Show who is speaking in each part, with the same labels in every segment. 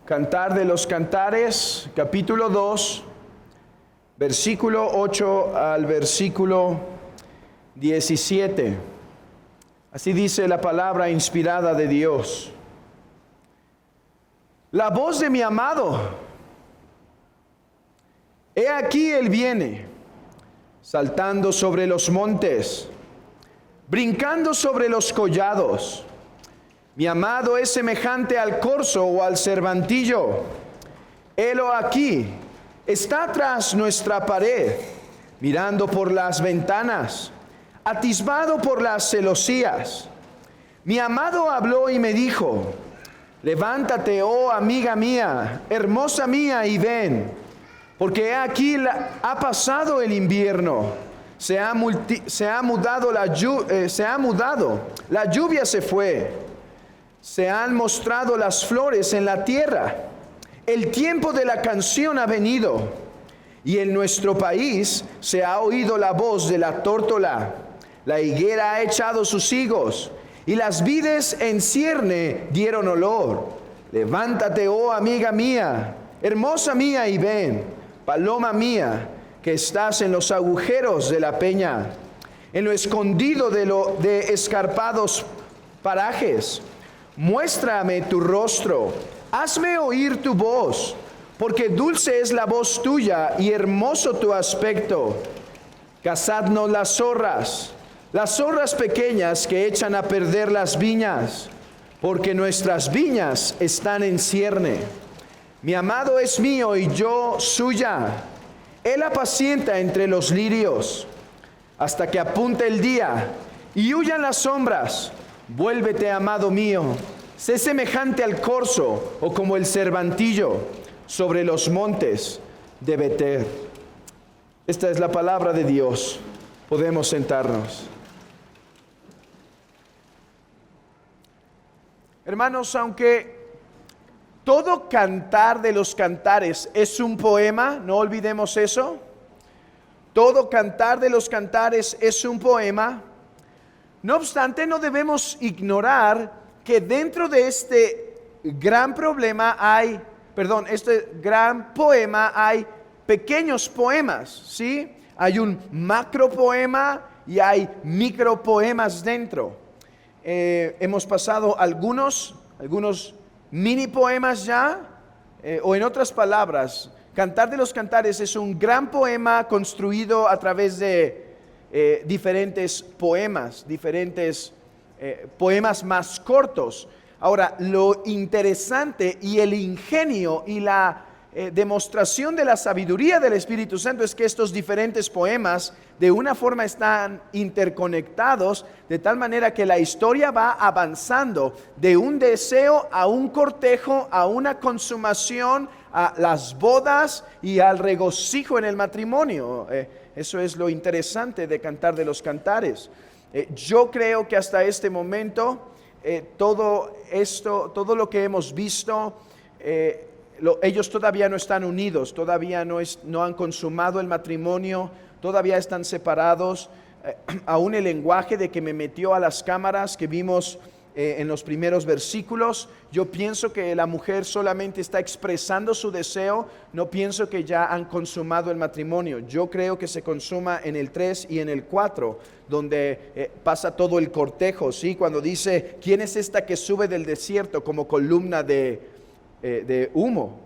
Speaker 1: Cantar de los Cantares, capítulo 2, versículo 8 al versículo 17. Así dice la palabra inspirada de Dios. La voz de mi amado, he aquí él viene, saltando sobre los montes, brincando sobre los collados. Mi amado es semejante al corzo o al cervantillo. Helo aquí, está tras nuestra pared, mirando por las ventanas, atisbado por las celosías. Mi amado habló y me dijo: levántate, oh amiga mía, hermosa mía, y ven, porque aquí ha pasado el invierno, se ha mudado, la lluvia se fue. Se han mostrado las flores en la tierra. El tiempo de la canción ha venido. Y en nuestro país se ha oído la voz de la tórtola. La higuera ha echado sus higos. Y las vides en cierne dieron olor. Levántate, oh amiga mía, hermosa mía, y ven, paloma mía, que estás en los agujeros de la peña, en lo escondido de escarpados parajes. Muéstrame tu rostro, hazme oír tu voz, porque dulce es la voz tuya y hermoso tu aspecto. Cazadnos las zorras pequeñas que echan a perder las viñas, porque nuestras viñas están en cierne. Mi amado es mío y yo suya. Él apacienta entre los lirios, hasta que apunte el día y huyan las sombras. Vuélvete, amado mío, sé semejante al corzo o como el cervantillo sobre los montes de Beter. Esta es la palabra de Dios. Podemos sentarnos. Hermanos, aunque todo cantar de los cantares es un poema, no olvidemos eso. Todo cantar de los cantares es un poema. No obstante, no debemos ignorar que dentro de este gran gran poema hay pequeños poemas, ¿sí? Hay un macro poema y hay micropoemas dentro. Hemos pasado algunos mini poemas ya, o en otras palabras, Cantar de los Cantares es un gran poema construido a través de diferentes poemas más cortos. Ahora, lo interesante y el ingenio y la demostración de la sabiduría del Espíritu Santo es que estos diferentes poemas de una forma están interconectados, de tal manera que la historia va avanzando de un deseo a un cortejo, a una consumación, a las bodas y al regocijo en el matrimonio. Eso es lo interesante de Cantar de los Cantares. Yo creo que hasta este momento todo lo que hemos visto, ellos todavía no están unidos, todavía no han consumado el matrimonio, todavía están separados. Aún el lenguaje de que me metió a las cámaras que vimos en los primeros versículos, yo pienso que la mujer solamente está expresando su deseo, no pienso que ya han consumado el matrimonio. Yo creo que se consuma en el 3 y en el 4, donde pasa todo el cortejo, ¿sí? Cuando dice: ¿quién es esta que sube del desierto como columna de humo,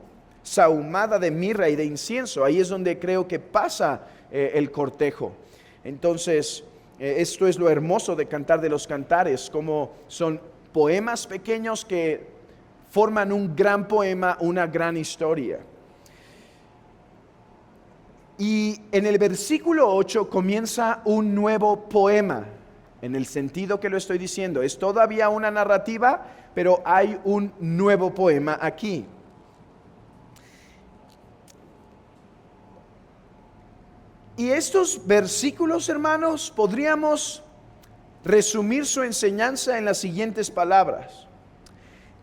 Speaker 1: sahumada de mirra y de incienso? Ahí es donde creo que pasa el cortejo. Entonces, esto es lo hermoso de Cantar de los Cantares, como son poemas pequeños que forman un gran poema, una gran historia. Y en el versículo 8 comienza un nuevo poema, en el sentido que lo estoy diciendo. Es todavía una narrativa, pero hay un nuevo poema aquí. Y estos versículos, hermanos, podríamos resumir su enseñanza en las siguientes palabras.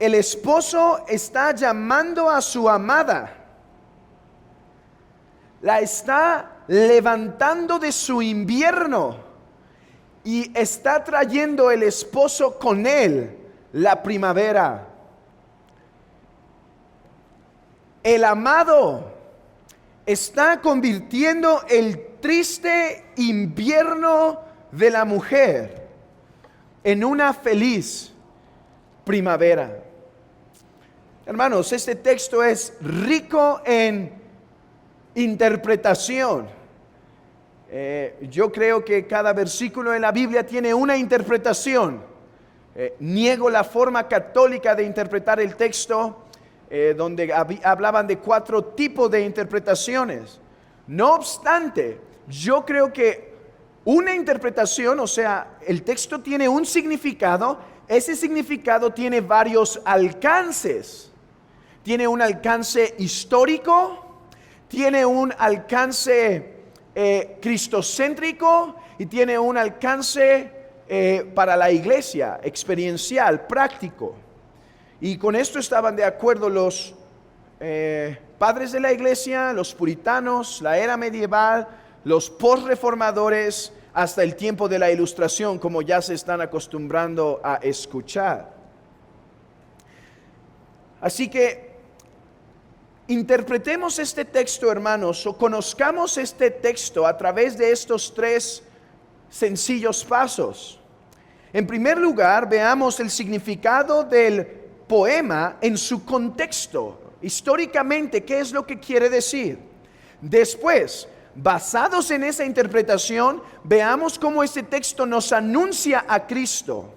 Speaker 1: El esposo está llamando a su amada, la está levantando de su invierno y está trayendo el esposo con él la primavera. El amado está convirtiendo el triste invierno de la mujer en una feliz primavera. Hermanos, este texto es rico en interpretación. Yo creo que cada versículo de la Biblia tiene una interpretación. Niego la forma católica de interpretar el texto, donde hablaban de 4 tipos de interpretaciones. No obstante, yo creo que una interpretación, o sea, el texto tiene un significado, ese significado tiene varios alcances. Tiene un alcance histórico, tiene un alcance cristocéntrico y tiene un alcance para la iglesia, experiencial, práctico. Y con esto estaban de acuerdo los padres de la iglesia, los puritanos, la era medieval, los postreformadores, hasta el tiempo de la Ilustración, como ya se están acostumbrando a escuchar. Así que interpretemos este texto, hermanos, o conozcamos este texto a través de estos 3 sencillos pasos. En primer lugar, veamos el significado del poema en su contexto, históricamente, ¿qué es lo que quiere decir? Después, basados en esa interpretación, veamos cómo este texto nos anuncia a Cristo.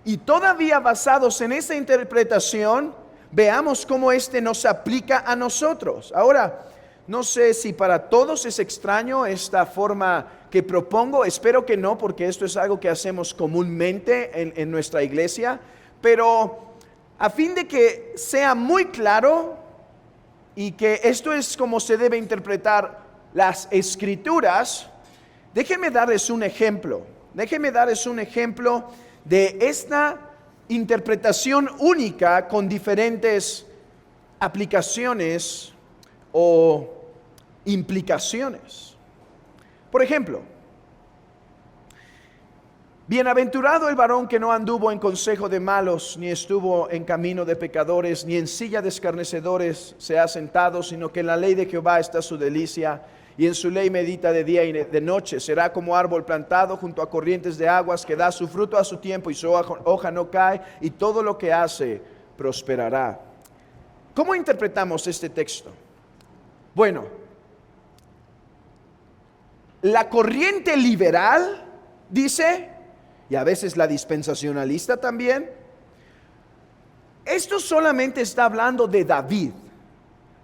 Speaker 1: Y todavía basados en esa interpretación, veamos cómo este nos aplica a nosotros. Ahora, no sé si para todos es extraño esta forma que propongo. Espero que no, porque esto es algo que hacemos comúnmente en nuestra iglesia. Pero a fin de que sea muy claro y que esto es como se debe interpretar las escrituras, déjenme darles un ejemplo. Déjenme darles un ejemplo de esta interpretación única con diferentes aplicaciones o implicaciones. Por ejemplo, bienaventurado el varón que no anduvo en consejo de malos, ni estuvo en camino de pecadores, ni en silla de escarnecedores se ha sentado, sino que en la ley de Jehová está su delicia, y en su ley medita de día y de noche. Será como árbol plantado junto a corrientes de aguas, que da su fruto a su tiempo y su hoja no cae, y todo lo que hace prosperará. ¿Cómo interpretamos este texto? Bueno, la corriente liberal dice, y a veces la dispensacionalista también, esto solamente está hablando de David.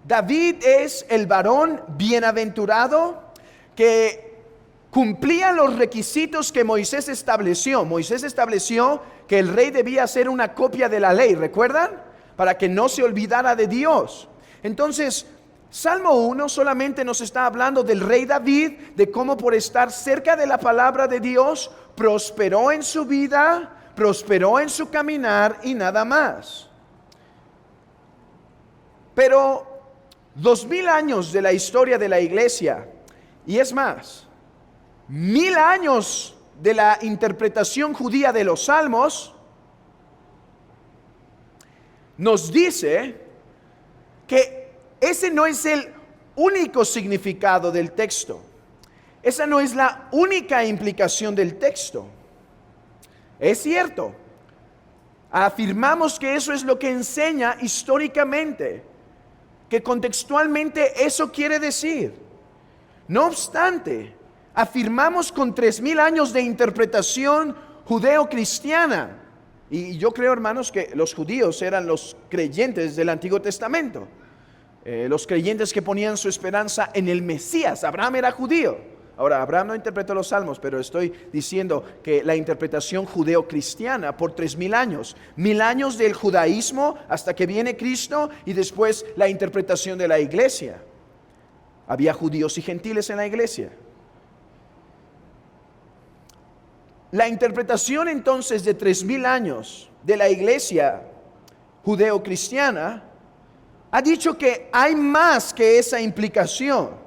Speaker 1: David es el varón bienaventurado que cumplía los requisitos que Moisés estableció. Moisés estableció que el rey debía hacer una copia de la ley, ¿recuerdan? Para que no se olvidara de Dios. Entonces, Salmo 1 solamente nos está hablando del rey David, de cómo por estar cerca de la palabra de Dios, prosperó en su vida, prosperó en su caminar y nada más. Pero 2000 años de la historia de la iglesia, y es más, 1000 años de la interpretación judía de los salmos, nos dice que ese no es el único significado del texto. Esa no es la única implicación del texto. Es cierto, afirmamos que eso es lo que enseña históricamente, que contextualmente eso quiere decir. No obstante, afirmamos con 3000 años de interpretación judeo-cristiana, y yo creo, hermanos, que los judíos eran los creyentes del Antiguo Testamento, los creyentes que ponían su esperanza en el Mesías. Abraham era judío. Ahora, Abraham no interpretó los salmos, pero estoy diciendo que la interpretación judeo-cristiana por 3000 años, 1000 años del judaísmo hasta que viene Cristo, y después la interpretación de la iglesia. Había judíos y gentiles en la iglesia. La interpretación entonces de 3000 años de la iglesia judeo-cristiana ha dicho que hay más que esa implicación.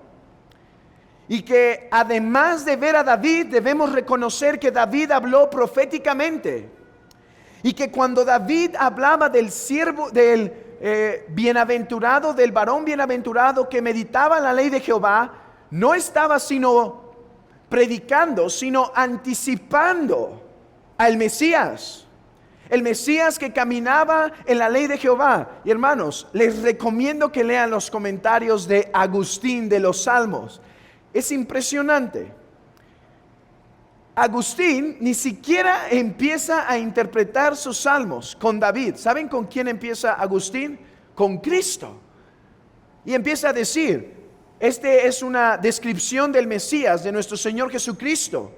Speaker 1: Y que además de ver a David, debemos reconocer que David habló proféticamente. Y que cuando David hablaba del siervo, del bienaventurado, del varón bienaventurado que meditaba en la ley de Jehová, no estaba sino predicando, sino anticipando al Mesías. El Mesías que caminaba en la ley de Jehová. Y hermanos, les recomiendo que lean los comentarios de Agustín de los Salmos. Es impresionante. Agustín ni siquiera empieza a interpretar sus salmos con David. ¿Saben con quién empieza Agustín? Con Cristo. Y empieza a decir, este es una descripción del Mesías, de nuestro Señor Jesucristo,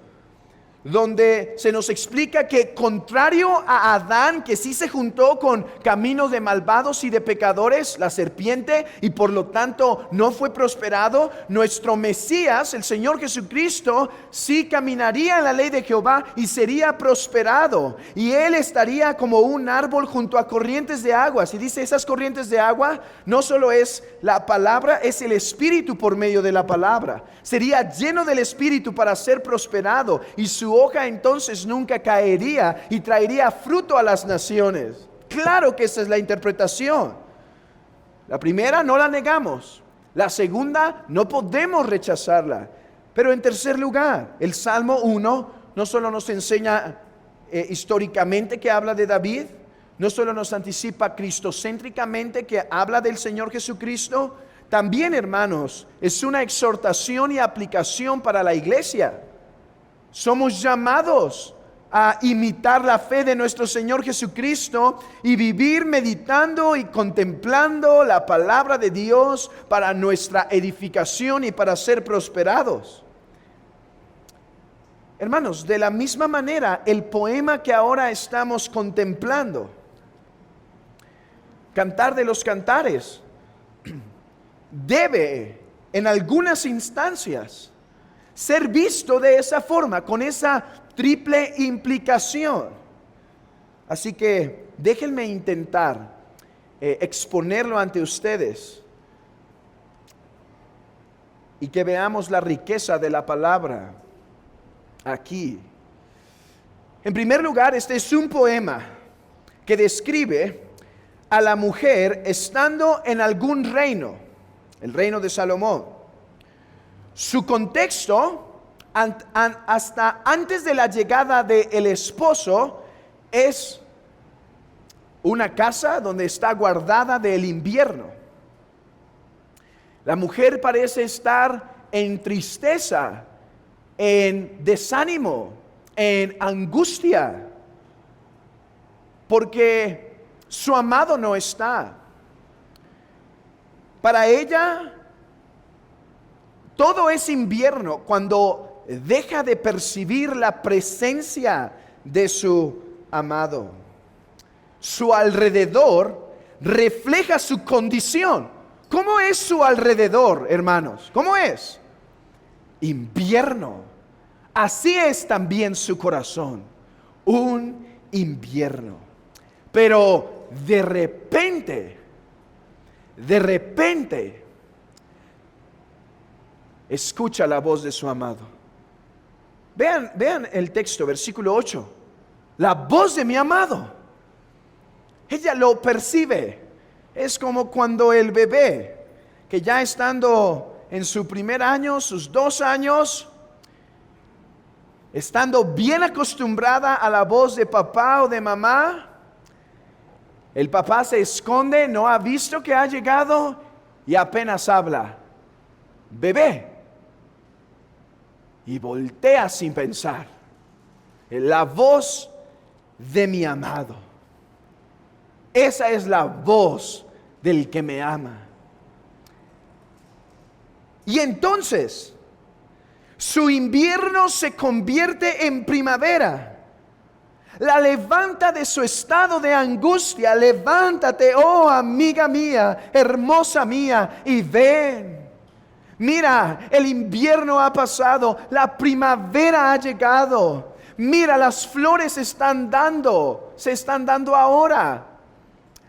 Speaker 1: donde se nos explica que contrario a Adán, que sí se juntó con caminos de malvados y de pecadores, la serpiente, y por lo tanto no fue prosperado, nuestro Mesías, el Señor Jesucristo, sí caminaría en la ley de Jehová y sería prosperado, y él estaría como un árbol junto a corrientes de aguas. Y dice, esas corrientes de agua no solo es la palabra, es el Espíritu por medio de la palabra. Sería lleno del Espíritu para ser prosperado, y su hoja entonces nunca caería y traería fruto a las naciones. Claro que esa es la interpretación. La primera no la negamos, la segunda no podemos rechazarla. Pero en tercer lugar, el Salmo 1 no solo nos enseña históricamente que habla de David, no solo nos anticipa cristocéntricamente que habla del Señor Jesucristo, también, hermanos, es una exhortación y aplicación para la iglesia. Somos llamados a imitar la fe de nuestro Señor Jesucristo y vivir meditando y contemplando la palabra de Dios para nuestra edificación y para ser prosperados. Hermanos, de la misma manera, el poema que ahora estamos contemplando, Cantar de los Cantares, debe en algunas instancias ser visto de esa forma, con esa triple implicación. Así que déjenme intentar exponerlo ante ustedes y que veamos la riqueza de la palabra aquí. En primer lugar, este es un poema que describe a la mujer estando en algún reino, el reino de Salomón. Su contexto, hasta antes de la llegada del esposo, es una casa donde está guardada del invierno. La mujer parece estar en tristeza, en desánimo, en angustia, porque su amado no está. Para ella, todo es invierno cuando deja de percibir la presencia de su amado. Su alrededor refleja su condición. ¿Cómo es su alrededor, hermanos? ¿Cómo es? Invierno. Así es también su corazón. Un invierno. Pero de repente, escucha la voz de su amado. Vean el texto, versículo 8. La voz de mi amado. Ella lo percibe. Es como cuando el bebé, que ya estando en su primer año, sus 2 años, estando bien acostumbrada a la voz de papá o de mamá, el papá se esconde, no ha visto que ha llegado y apenas habla. Bebé. Y voltea sin pensar. La voz de mi amado. Esa es la voz del que me ama. Y entonces, su invierno se convierte en primavera. La levanta de su estado de angustia. Levántate, oh amiga mía, hermosa mía, y ven. Mira, el invierno ha pasado, la primavera ha llegado. Mira, las flores se están dando ahora.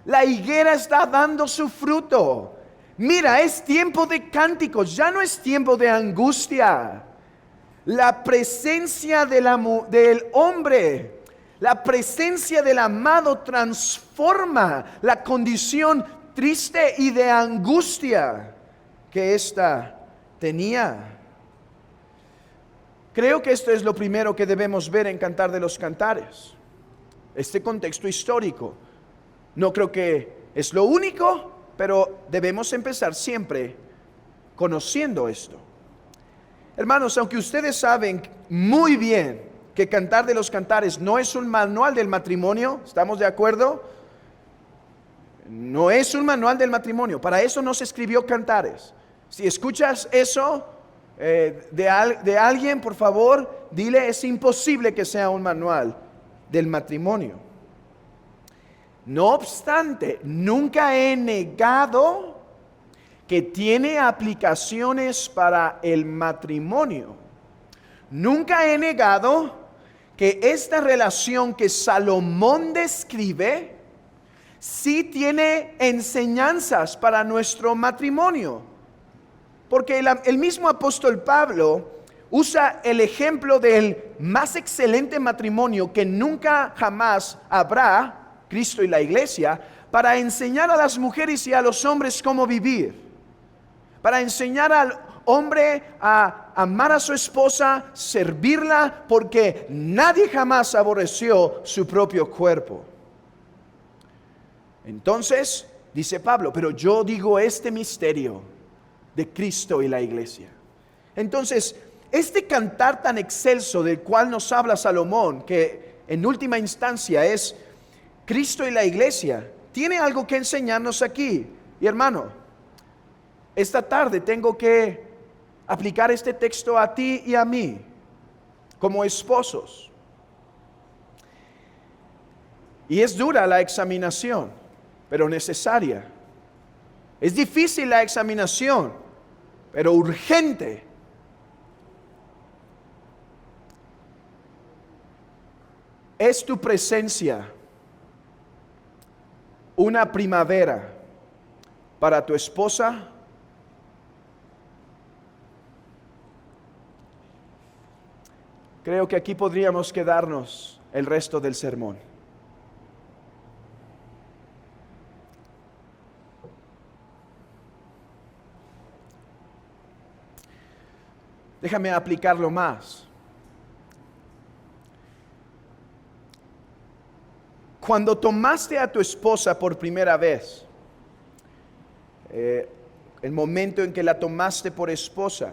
Speaker 1: La higuera está dando su fruto. Mira, es tiempo de cánticos, ya no es tiempo de angustia. La presencia del hombre, la presencia del amado transforma la condición triste y de angustia que ésta tenía. Creo que esto es lo primero que debemos ver en Cantar de los Cantares, este contexto histórico. No creo que es lo único, pero debemos empezar siempre conociendo esto. Hermanos, aunque ustedes saben muy bien que Cantar de los Cantares no es un manual del matrimonio, ¿estamos de acuerdo? No es un manual del matrimonio, para eso no se escribió Cantares. Si escuchas eso de alguien, por favor, dile: es imposible que sea un manual del matrimonio. No obstante, nunca he negado que tiene aplicaciones para el matrimonio. Nunca he negado que esta relación que Salomón describe sí tiene enseñanzas para nuestro matrimonio. Porque el mismo apóstol Pablo usa el ejemplo del más excelente matrimonio que nunca jamás habrá, Cristo y la iglesia, para enseñar a las mujeres y a los hombres cómo vivir. Para enseñar al hombre a amar a su esposa, servirla, porque nadie jamás aborreció su propio cuerpo. Entonces, dice Pablo, pero yo digo este misterio de Cristo y la iglesia. Entonces, este cantar tan excelso del cual nos habla Salomón, que en última instancia es Cristo y la iglesia, tiene algo que enseñarnos aquí. Y hermano, esta tarde tengo que aplicar este texto a ti y a mí, como esposos. Y es dura la examinación, pero necesaria. Es difícil la examinación, pero urgente. ¿Es tu presencia una primavera para tu esposa? Creo que aquí podríamos quedarnos el resto del sermón. Déjame aplicarlo más. Cuando tomaste a tu esposa por primera vez, el momento en que la tomaste por esposa,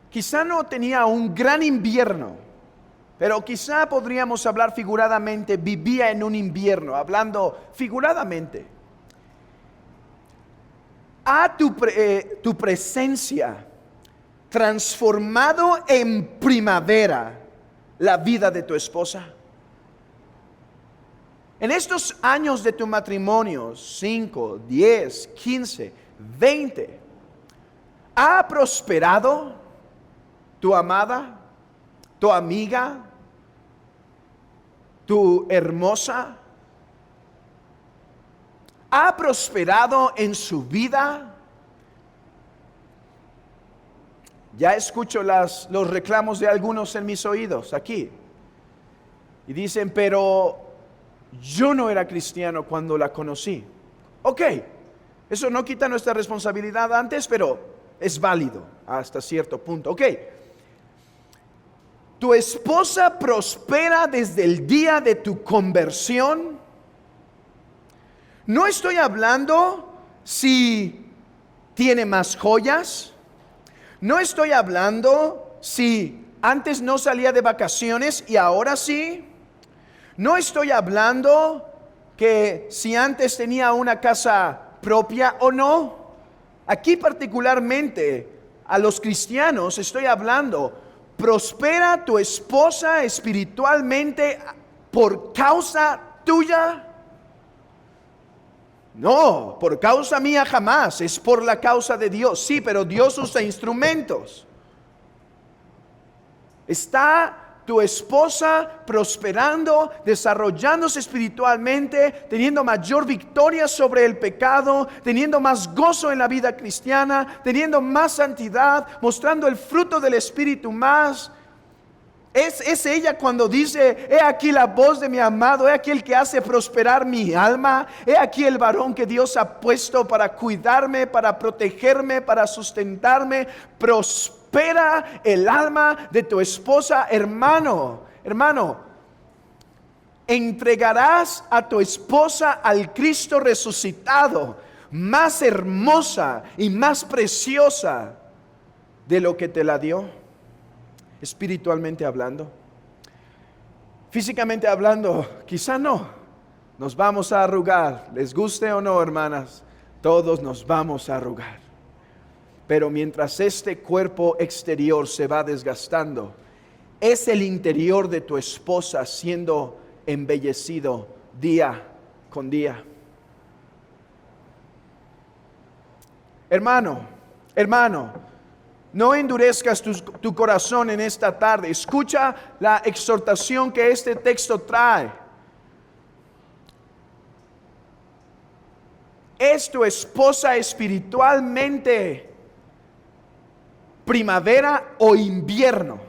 Speaker 1: quizá no tenía un gran invierno, pero quizá podríamos hablar figuradamente, vivía en un invierno, hablando figuradamente. ¿Ha tu presencia transformado en primavera la vida de tu esposa? En estos años de tu matrimonio, 5, 10, 15, 20, ¿ha prosperado tu amada, tu amiga, tu hermosa? ¿Ha prosperado en su vida? Ya escucho los reclamos de algunos en mis oídos aquí. Y dicen, pero yo no era cristiano cuando la conocí. Ok, eso no quita nuestra responsabilidad antes, pero es válido hasta cierto punto. Ok, ¿tu esposa prospera desde el día de tu conversión? No estoy hablando si tiene más joyas. No estoy hablando si antes no salía de vacaciones y ahora sí. No estoy hablando que si antes tenía una casa propia o no. Aquí particularmente a los cristianos estoy hablando, ¿prospera tu esposa espiritualmente por causa tuya? No, por causa mía jamás, es por la causa de Dios. Sí, pero Dios usa instrumentos. ¿Está tu esposa prosperando, desarrollándose espiritualmente, teniendo mayor victoria sobre el pecado, teniendo más gozo en la vida cristiana, teniendo más santidad, mostrando el fruto del Espíritu más? Es ella cuando dice: he aquí la voz de mi amado, he aquí el que hace prosperar mi alma, he aquí el varón que Dios ha puesto para cuidarme, para protegerme, para sustentarme. Prospera el alma de tu esposa. Hermano, entregarás a tu esposa al Cristo resucitado, más hermosa y más preciosa de lo que te la dio. Espiritualmente hablando, físicamente hablando, quizá no. Nos vamos a arrugar, les guste o no, hermanas, todos nos vamos a arrugar. Pero mientras este cuerpo exterior se va desgastando, es el interior de tu esposa siendo embellecido día con día. Hermano, no endurezcas tu corazón en esta tarde. Escucha la exhortación que este texto trae. ¿Es tu esposa espiritualmente primavera o invierno?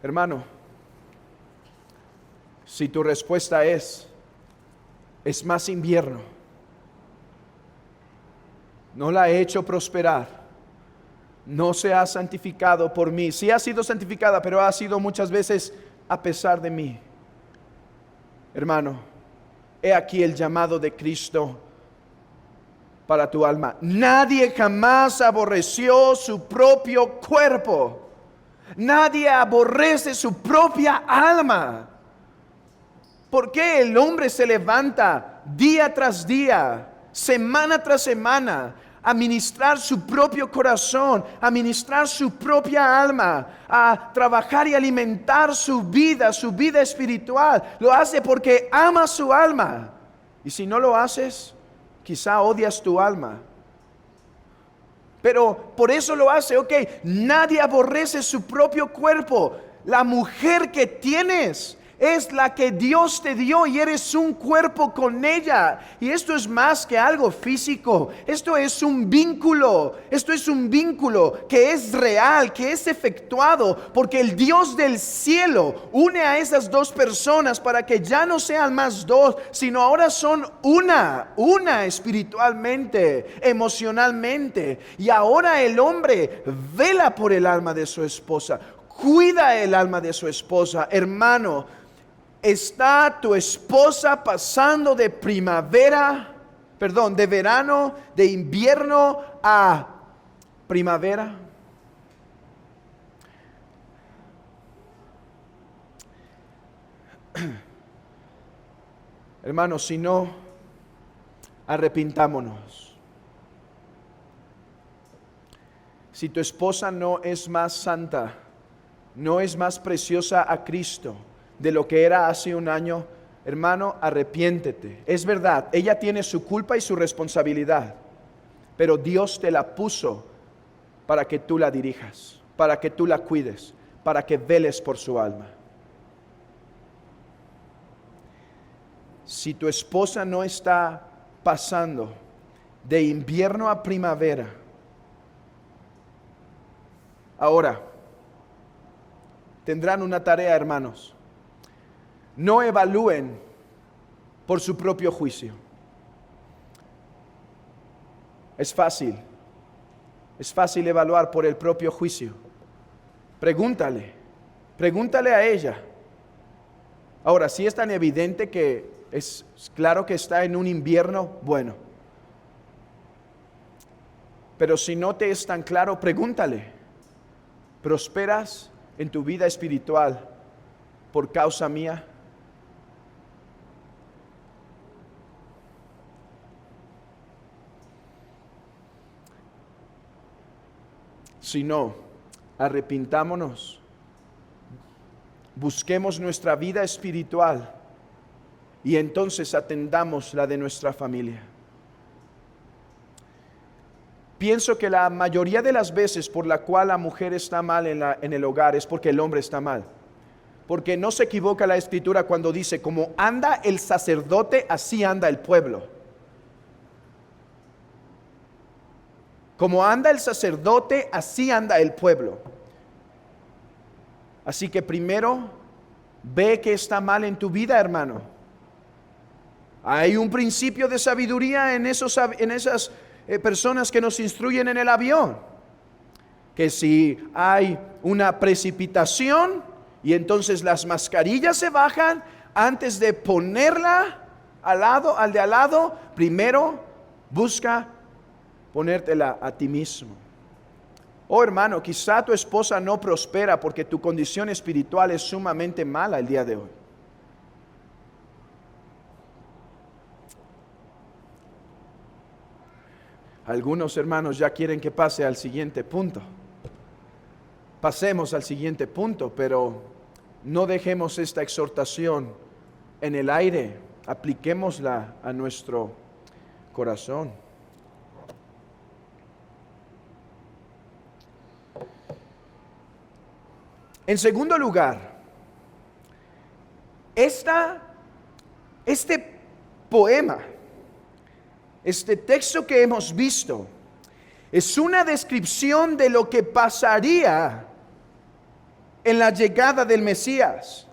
Speaker 1: Hermano, si tu respuesta es más invierno, no la he hecho prosperar, no se ha santificado por mí, sí ha sido santificada, pero ha sido muchas veces a pesar de mí. Hermano, he aquí el llamado de Cristo para tu alma. Nadie jamás aborreció su propio cuerpo. Nadie aborrece su propia alma. ¿Por qué el hombre se levanta día tras día, semana tras semana, a ministrar su propio corazón, a ministrar su propia alma, a trabajar y alimentar su vida espiritual? Lo hace porque ama su alma. Y si no lo haces, quizá odias tu alma. Pero por eso lo hace. Nadie aborrece su propio cuerpo. La mujer que tienes es la que Dios te dio y eres un cuerpo con ella. Y esto es más que algo físico. Esto es un vínculo. Esto es un vínculo que es real, que es efectuado, porque el Dios del cielo une a esas dos personas para que ya no sean más dos, sino ahora son una espiritualmente, emocionalmente. Y ahora el hombre vela por el alma de su esposa, cuida el alma de su esposa. Hermano, ¿está tu esposa pasando de verano, de invierno a primavera? Hermanos, si no, arrepintámonos. Si tu esposa no es más santa, no es más preciosa a Cristo de lo que era hace un año, hermano, arrepiéntete. Es verdad, ella tiene su culpa y su responsabilidad, pero Dios te la puso para que tú la dirijas, para que tú la cuides, para que veles por su alma. Si tu esposa no está pasando de invierno a primavera, ahora tendrán una tarea, hermanos. No evalúen por su propio juicio. Es fácil evaluar por el propio juicio. Pregúntale a ella. Ahora, si es tan evidente que es claro que está en un invierno, bueno. Pero si no te es tan claro, pregúntale: ¿prosperas en tu vida espiritual por causa mía? Si no, arrepintámonos, busquemos nuestra vida espiritual y entonces atendamos la de nuestra familia. Pienso que la mayoría de las veces por la cual la mujer está mal en el hogar es porque el hombre está mal. porque no se equivoca la Escritura cuando dice, como anda el sacerdote, así anda el pueblo. Como anda el sacerdote, así anda el pueblo. Así que primero, ve que está mal en tu vida, hermano. Hay un principio de sabiduría en esas personas que nos instruyen en el avión. Que si hay una precipitación y entonces las mascarillas se bajan, antes de ponerla al de al lado, primero busca ponértela a ti mismo. Oh hermano, quizá tu esposa no prospera porque tu condición espiritual es sumamente mala el día de hoy. Algunos hermanos ya quieren que pase al siguiente punto. Pasemos al siguiente punto, pero no dejemos esta exhortación en el aire, apliquémosla a nuestro corazón. En segundo lugar, este poema, este texto que hemos visto, es una descripción de lo que pasaría en la llegada del Mesías.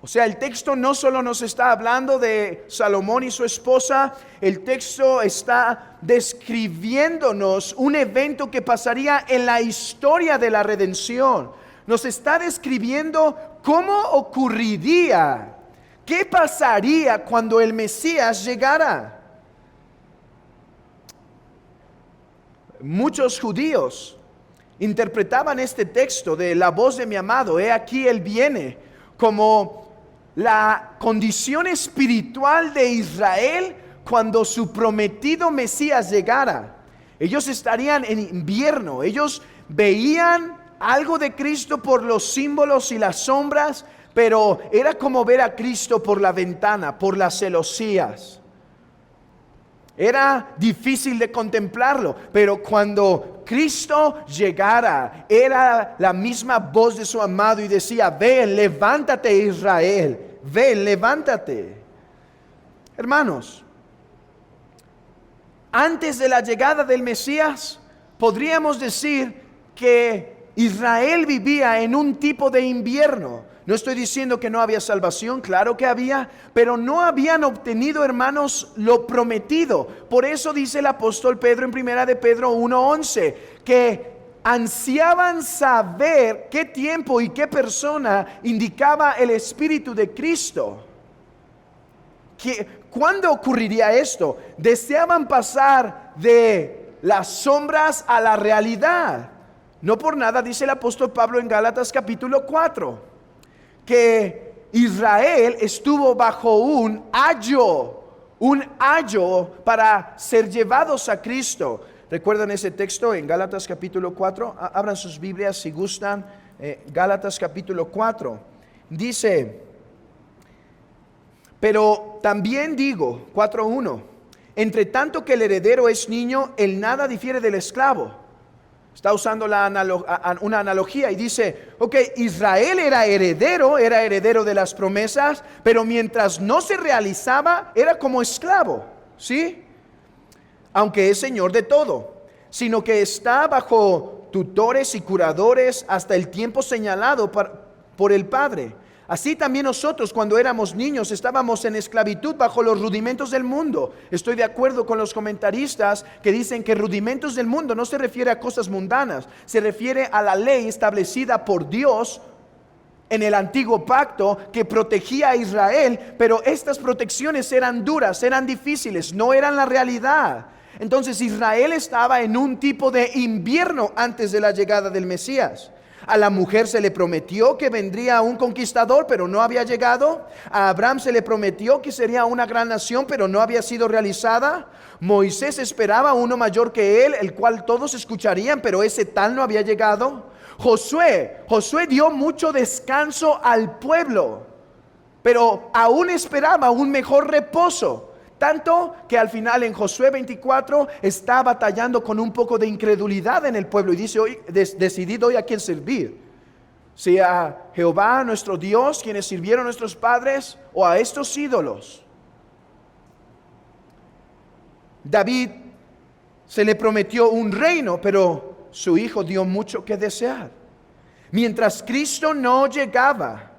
Speaker 1: O sea, el texto no solo nos está hablando de Salomón y su esposa, el texto está describiéndonos un evento que pasaría en la historia de la redención. Nos está describiendo cómo ocurriría, qué pasaría cuando el Mesías llegara. Muchos judíos interpretaban este texto de la voz de mi amado, he aquí él viene, como la condición espiritual de Israel cuando su prometido Mesías llegara. Ellos estarían en invierno, ellos veían algo de Cristo por los símbolos y las sombras, pero era como ver a Cristo por la ventana, por las celosías. Era difícil de contemplarlo, pero cuando Cristo llegara, era la misma voz de su amado y decía, ven, levántate Israel, ven, levántate. Hermanos, antes de la llegada del Mesías, podríamos decir que Israel vivía en un tipo de invierno. No estoy diciendo que no había salvación, claro que había, pero no habían obtenido, hermanos, lo prometido. Por eso dice el apóstol Pedro en primera de Pedro 1:11, que ansiaban saber qué tiempo y qué persona indicaba el Espíritu de Cristo. ¿Cuándo ocurriría esto? Deseaban pasar de las sombras a la realidad. No por nada dice el apóstol Pablo en Gálatas capítulo 4, que Israel estuvo bajo un ayo para ser llevados a Cristo. ¿Recuerdan ese texto en Gálatas capítulo 4? Abran sus Biblias si gustan. Gálatas capítulo 4. Dice, pero también digo, 4:1, entre tanto que el heredero es niño, él nada difiere del esclavo. Está usando una analogía y dice, ok, Israel era heredero de las promesas, pero mientras no se realizaba, era como esclavo, ¿sí? Aunque es señor de todo, sino que está bajo tutores y curadores hasta el tiempo señalado por el Padre. Así también nosotros cuando éramos niños estábamos en esclavitud bajo los rudimentos del mundo. Estoy de acuerdo con los comentaristas que dicen que rudimentos del mundo no se refiere a cosas mundanas, se refiere a la ley establecida por Dios en el antiguo pacto que protegía a Israel, pero estas protecciones eran duras, eran difíciles, no eran la realidad. Entonces Israel estaba en un tipo de invierno antes de la llegada del Mesías. A la mujer se le prometió que vendría un conquistador, pero no había llegado. A Abraham se le prometió que sería una gran nación, pero no había sido realizada. Moisés esperaba uno mayor que él, el cual todos escucharían, pero ese tal no había llegado. Josué dio mucho descanso al pueblo, pero aún esperaba un mejor reposo. Tanto que al final en Josué 24 está batallando con un poco de incredulidad en el pueblo y dice, hoy decidid hoy a quién servir. ¿Si a Jehová nuestro Dios, quienes sirvieron nuestros padres, o a estos ídolos? David se le prometió un reino, pero su hijo dio mucho que desear. Mientras Cristo no llegaba,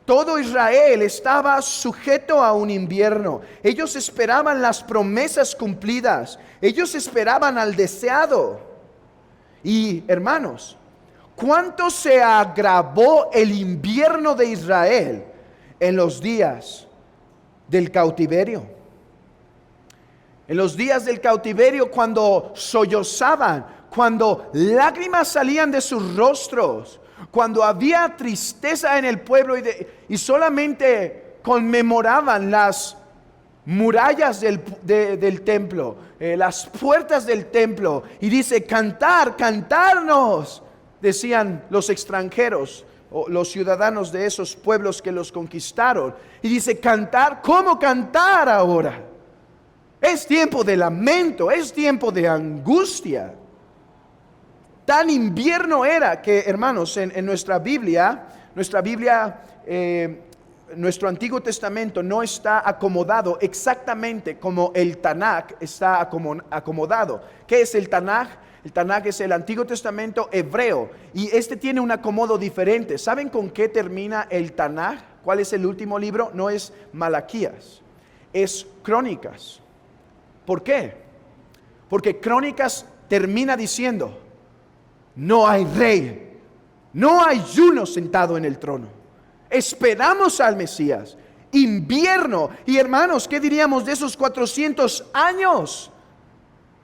Speaker 1: todo Israel estaba sujeto a un invierno. Ellos esperaban las promesas cumplidas. Ellos esperaban al deseado. Y hermanos, ¿cuánto se agravó el invierno de Israel en los días del cautiverio? En los días del cautiverio, cuando sollozaban, cuando lágrimas salían de sus rostros, cuando había tristeza en el pueblo y solamente conmemoraban las murallas del templo, las puertas del templo, y dice: cantarnos, decían los extranjeros o los ciudadanos de esos pueblos que los conquistaron. Y dice: cantar, ¿cómo cantar ahora? Es tiempo de lamento, es tiempo de angustia. Tan invierno era que, hermanos, en nuestra Biblia, nuestro Antiguo Testamento no está acomodado exactamente como el Tanaj está acomodado. ¿Qué es el Tanaj? El Tanaj es el Antiguo Testamento hebreo, y este tiene un acomodo diferente. ¿Saben con qué termina el Tanaj? ¿Cuál es el último libro? No es Malaquías, es Crónicas. ¿Por qué? Porque Crónicas termina diciendo: no hay rey, no hay uno sentado en el trono. Esperamos al Mesías. Invierno. Y hermanos, ¿qué diríamos de esos 400 años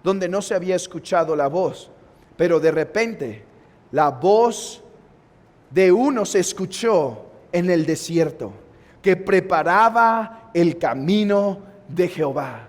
Speaker 1: donde no se había escuchado la voz? Pero de repente la voz de uno se escuchó en el desierto, que preparaba el camino de Jehová.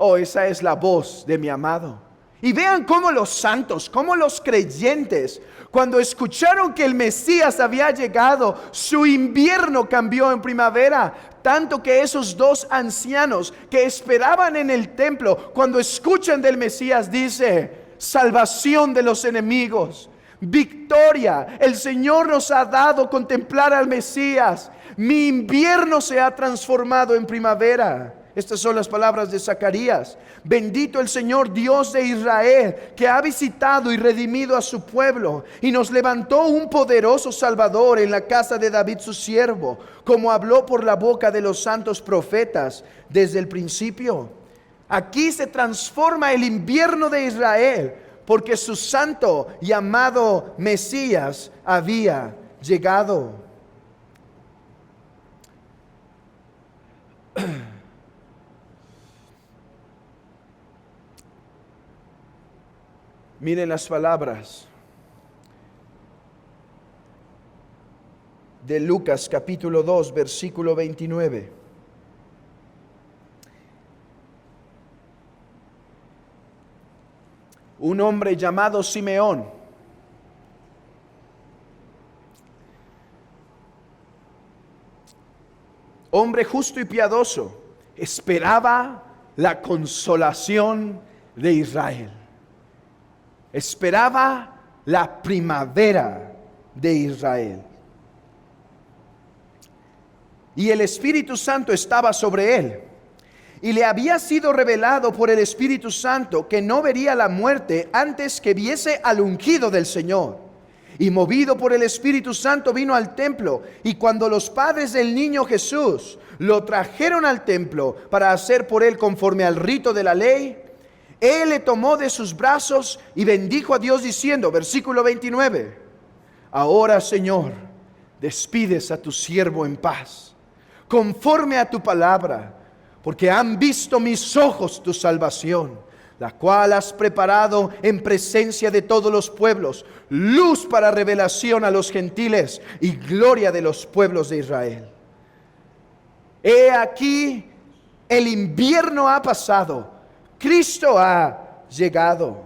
Speaker 1: Oh, esa es la voz de mi amado. Y vean cómo los santos, cómo los creyentes, cuando escucharon que el Mesías había llegado, su invierno cambió en primavera. Tanto que esos dos ancianos que esperaban en el templo, cuando escuchan del Mesías, dice: salvación de los enemigos, victoria. El Señor nos ha dado contemplar al Mesías. Mi invierno se ha transformado en primavera. Estas son las palabras de Zacarías. Bendito el Señor Dios de Israel, que ha visitado y redimido a su pueblo, y nos levantó un poderoso Salvador en la casa de David su siervo, como habló por la boca de los santos profetas desde el principio. Aquí se transforma el invierno de Israel, porque su santo y amado Mesías había llegado. Miren las palabras de Lucas capítulo 2, versículo 29. Un hombre llamado Simeón, hombre justo y piadoso, esperaba la consolación de Israel. Esperaba la primavera de Israel. Y el Espíritu Santo estaba sobre él. Y le había sido revelado por el Espíritu Santo que no vería la muerte antes que viese al ungido del Señor. Y movido por el Espíritu Santo vino al templo. Y cuando los padres del niño Jesús lo trajeron al templo para hacer por él conforme al rito de la ley, él le tomó de sus brazos y bendijo a Dios diciendo, versículo 29, ahora, Señor, despides a tu siervo en paz, conforme a tu palabra, porque han visto mis ojos tu salvación, la cual has preparado en presencia de todos los pueblos, luz para revelación a los gentiles y gloria de los pueblos de Israel. He aquí, el invierno ha pasado, Cristo ha llegado.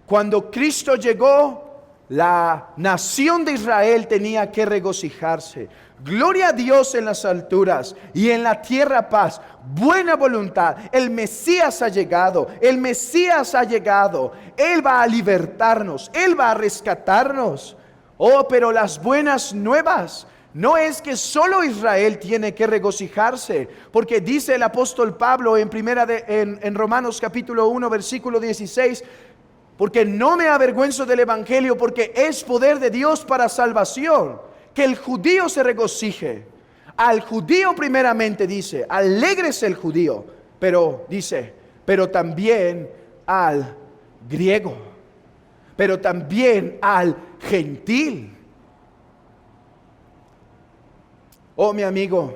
Speaker 1: Cuando Cristo llegó, la nación de Israel tenía que regocijarse. Gloria a Dios en las alturas y en la tierra paz, buena voluntad. El Mesías ha llegado, el Mesías ha llegado. Él va a libertarnos, Él va a rescatarnos. Oh, pero las buenas nuevas no es que solo Israel tiene que regocijarse, porque dice el apóstol Pablo en Romanos capítulo 1 versículo 16, porque no me avergüenzo del evangelio, porque es poder de Dios para salvación. Que el judío se regocije. Al judío primeramente dice, alégrese el judío, pero dice, pero también al griego, pero también al gentil. Oh, mi amigo,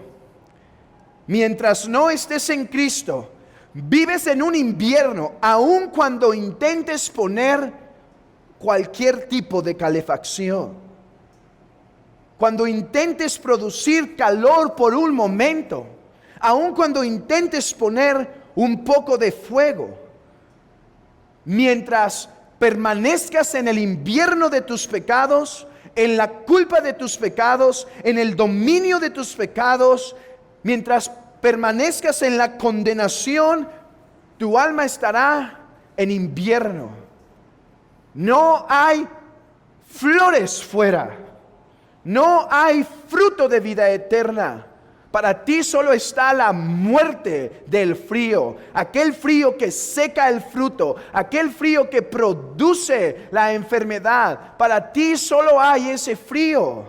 Speaker 1: mientras no estés en Cristo, vives en un invierno, aun cuando intentes poner cualquier tipo de calefacción. Cuando intentes producir calor por un momento, aun cuando intentes poner un poco de fuego, mientras permanezcas en el invierno de tus pecados, en la culpa de tus pecados, en el dominio de tus pecados, mientras permanezcas en la condenación, tu alma estará en invierno. No hay flores fuera. No hay fruto de vida eterna. Para ti solo está la muerte del frío, aquel frío que seca el fruto, aquel frío que produce la enfermedad. Para ti solo hay ese frío.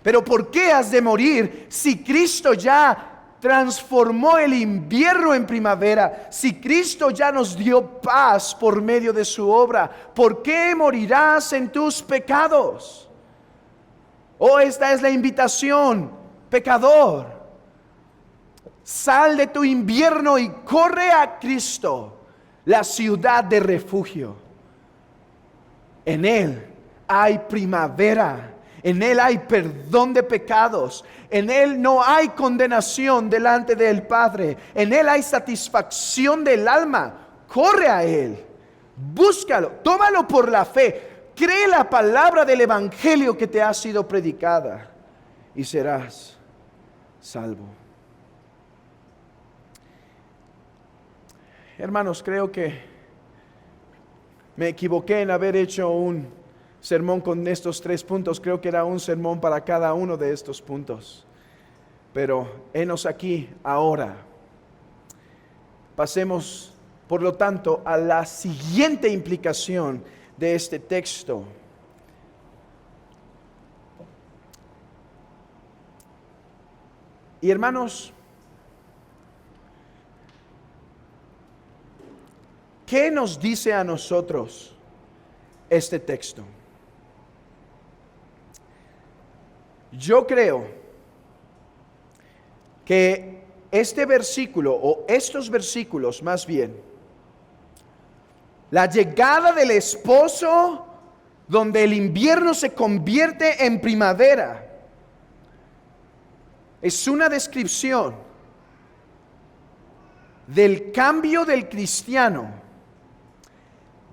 Speaker 1: Pero ¿por qué has de morir si Cristo ya transformó el invierno en primavera? Si Cristo ya nos dio paz por medio de su obra, ¿por qué morirás en tus pecados? Oh, esta es la invitación, pecador. Sal de tu invierno y corre a Cristo, la ciudad de refugio. En Él hay primavera, en Él hay perdón de pecados, en Él no hay condenación delante del Padre, en Él hay satisfacción del alma. Corre a Él, búscalo, tómalo por la fe. Cree la palabra del evangelio que te ha sido predicada y serás salvo. Hermanos, creo que me equivoqué en haber hecho un sermón con estos 3 puntos. Creo que era un sermón para cada uno de estos puntos. Pero henos aquí ahora. Pasemos, por lo tanto, a la siguiente implicación de este texto. Y hermanos, ¿qué nos dice a nosotros este texto? Yo creo que este versículo, o estos versículos más bien, la llegada del esposo, donde el invierno se convierte en primavera, es una descripción del cambio del cristiano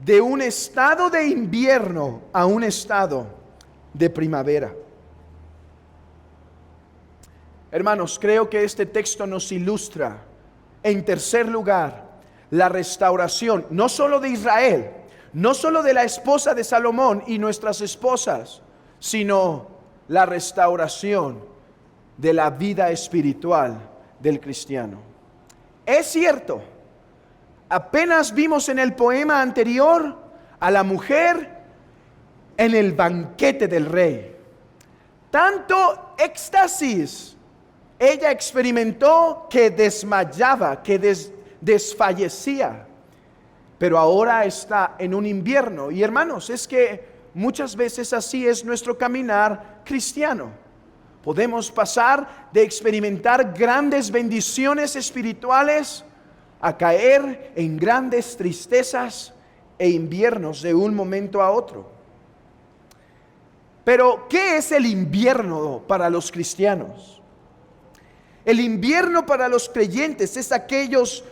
Speaker 1: de un estado de invierno a un estado de primavera. Hermanos, creo que este texto nos ilustra, en tercer lugar, la restauración, no solo de Israel, no solo de la esposa de Salomón y nuestras esposas, sino la restauración de la vida espiritual del cristiano. Es cierto, apenas vimos en el poema anterior a la mujer en el banquete del rey. Tanto éxtasis ella experimentó que desmayaba, que desfallecía. Pero ahora está en un invierno. Y hermanos, es que muchas veces así es nuestro caminar cristiano. Podemos pasar de experimentar grandes bendiciones espirituales a caer en grandes tristezas e inviernos de un momento a otro. Pero, ¿qué es el invierno para los cristianos? El invierno para los creyentes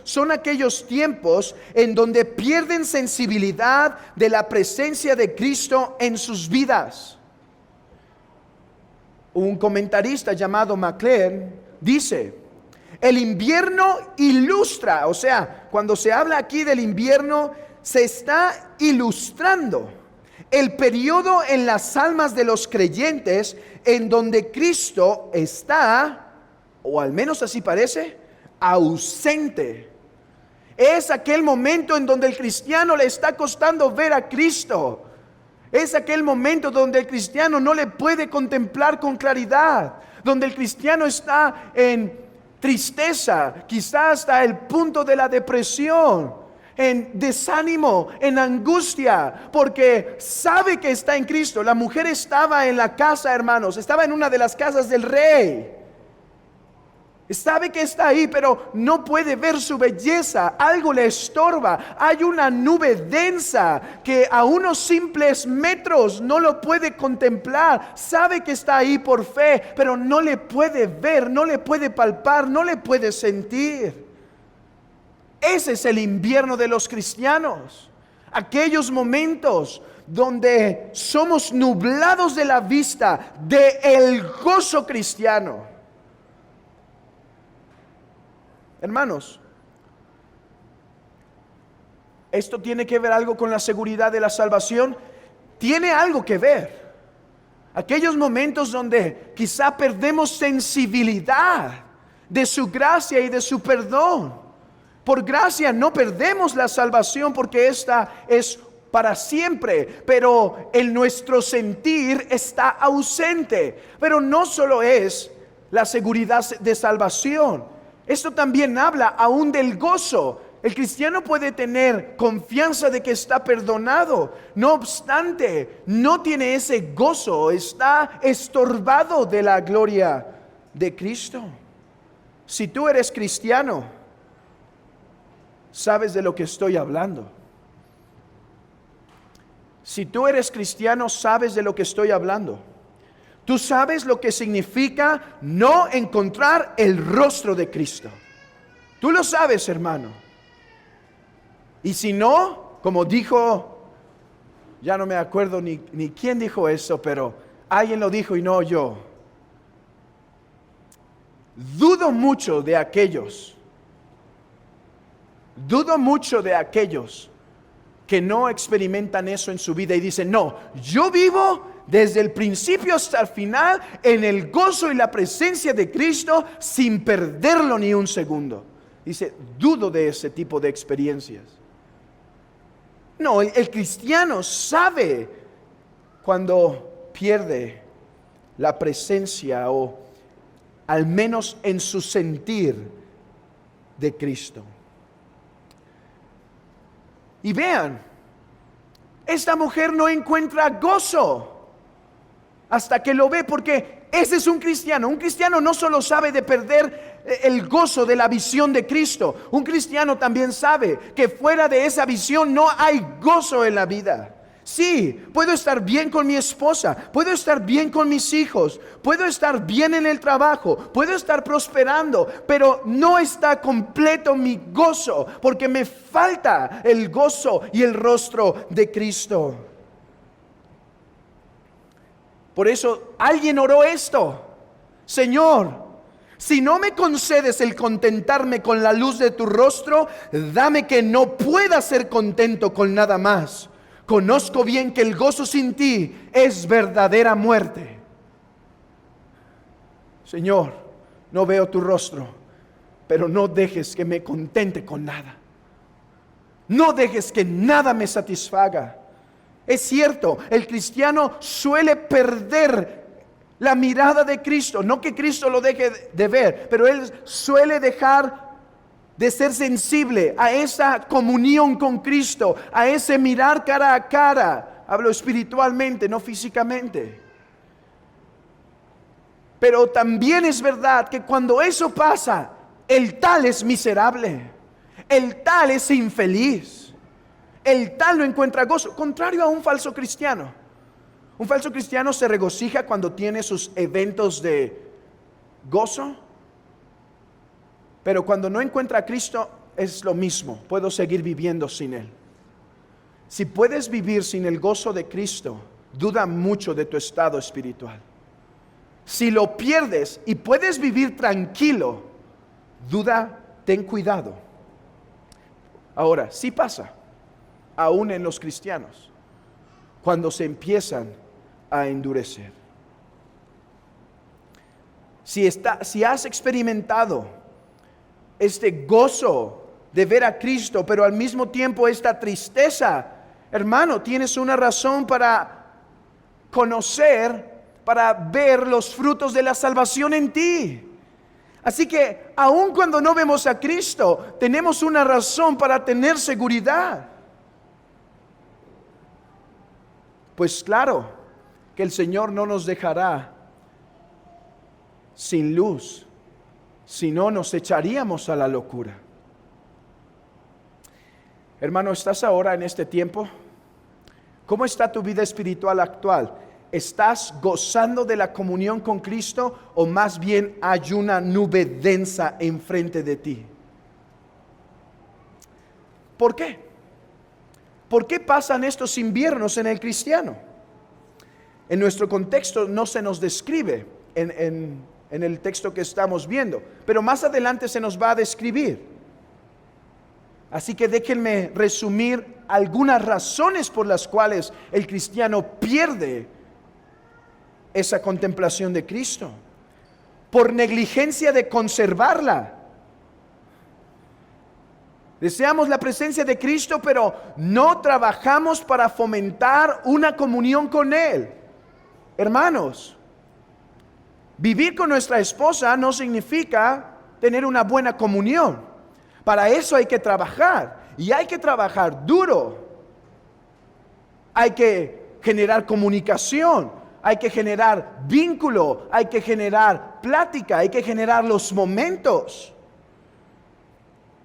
Speaker 1: son aquellos tiempos en donde pierden sensibilidad de la presencia de Cristo en sus vidas. Un comentarista llamado McLaren dice: el invierno ilustra, o sea, cuando se habla aquí del invierno, se está ilustrando el periodo en las almas de los creyentes en donde Cristo está, o al menos así parece, ausente. Es aquel momento en donde el cristiano le está costando ver a Cristo. Es aquel momento donde el cristiano no le puede contemplar con claridad, donde el cristiano está en tristeza, quizás hasta el punto de la depresión, en desánimo, en angustia, porque sabe que está en Cristo. La mujer estaba en la casa, hermanos, estaba en una de las casas del rey. Sabe que está ahí, pero no puede ver su belleza. Algo le estorba. Hay una nube densa que a unos simples metros no lo puede contemplar. Sabe que está ahí por fe, pero no le puede ver, no le puede palpar, no le puede sentir. Ese es el invierno de los cristianos. Aquellos momentos donde somos nublados de la vista del gozo cristiano. Hermanos, ¿esto tiene que ver algo con la seguridad de la salvación? Tiene algo que ver. Aquellos momentos donde quizá perdemos sensibilidad de su gracia y de su perdón. Por gracia no perdemos la salvación porque esta es para siempre, pero en nuestro sentir está ausente. Pero no solo es la seguridad de salvación. Esto también habla aún del gozo. El cristiano puede tener confianza de que está perdonado. No obstante, no tiene ese gozo. Está estorbado de la gloria de Cristo. Si tú eres cristiano, sabes de lo que estoy hablando. Si tú eres cristiano, sabes de lo que estoy hablando. Tú sabes lo que significa no encontrar el rostro de Cristo. Tú lo sabes, hermano. Y si no, como dijo, ya no me acuerdo ni quién dijo eso, pero alguien lo dijo y no yo. Dudo mucho de aquellos que no experimentan eso en su vida y dicen: no, yo vivo desde el principio hasta el final en el gozo y la presencia de Cristo sin perderlo ni un segundo. Dice, dudo de ese tipo de experiencias. No, el cristiano sabe cuando pierde la presencia, o al menos en su sentir, de Cristo. Y vean, esta mujer no encuentra gozo hasta que lo ve, porque ese es un cristiano. Un cristiano no solo sabe de perder el gozo de la visión de Cristo. Un cristiano también sabe que fuera de esa visión no hay gozo en la vida. Sí, puedo estar bien con mi esposa, puedo estar bien con mis hijos, puedo estar bien en el trabajo, puedo estar prosperando, pero no está completo mi gozo, porque me falta el gozo y el rostro de Cristo. Por eso alguien oró esto: Señor, si no me concedes el contentarme con la luz de tu rostro, dame que no pueda ser contento con nada más. Conozco bien que el gozo sin ti es verdadera muerte. Señor, no veo tu rostro, pero no dejes que me contente con nada. No dejes que nada me satisfaga. Es cierto, el cristiano suele perder la mirada de Cristo. No que Cristo lo deje de ver, pero él suele dejar de ser sensible a esa comunión con Cristo, a ese mirar cara a cara. Hablo espiritualmente, no físicamente. Pero también es verdad que cuando eso pasa, el tal es miserable, el tal es infeliz, el tal no encuentra gozo. Contrario a un falso cristiano. Un falso cristiano se regocija cuando tiene sus eventos de gozo, pero cuando no encuentra a Cristo es lo mismo. Puedo seguir viviendo sin Él. Si puedes vivir sin el gozo de Cristo, duda mucho de tu estado espiritual. Si lo pierdes y puedes vivir tranquilo, duda, ten cuidado. Ahora, sí pasa, aún en los cristianos, cuando se empiezan a endurecer. Si has experimentado este gozo de ver a Cristo, pero al mismo tiempo esta tristeza, hermano, tienes una razón para conocer, para ver los frutos de la salvación en ti. Así que aun cuando no vemos a Cristo, tenemos una razón para tener seguridad. Pues claro que el Señor no nos dejará sin luz, si no nos echaríamos a la locura. Hermano, ¿estás ahora en este tiempo? ¿Cómo está tu vida espiritual actual? ¿Estás gozando de la comunión con Cristo o más bien hay una nube densa enfrente de ti? ¿Por qué? ¿Por qué pasan estos inviernos en el cristiano? En nuestro contexto no se nos describe en el texto que estamos viendo, pero más adelante se nos va a describir. Así que déjenme resumir algunas razones por las cuales el cristiano pierde esa contemplación de Cristo. Por negligencia de conservarla. Deseamos la presencia de Cristo, pero no trabajamos para fomentar una comunión con Él. Hermanos, vivir con nuestra esposa no significa tener una buena comunión. Para eso hay que trabajar, y hay que trabajar duro. Hay que generar comunicación, hay que generar vínculo, hay que generar plática, hay que generar los momentos.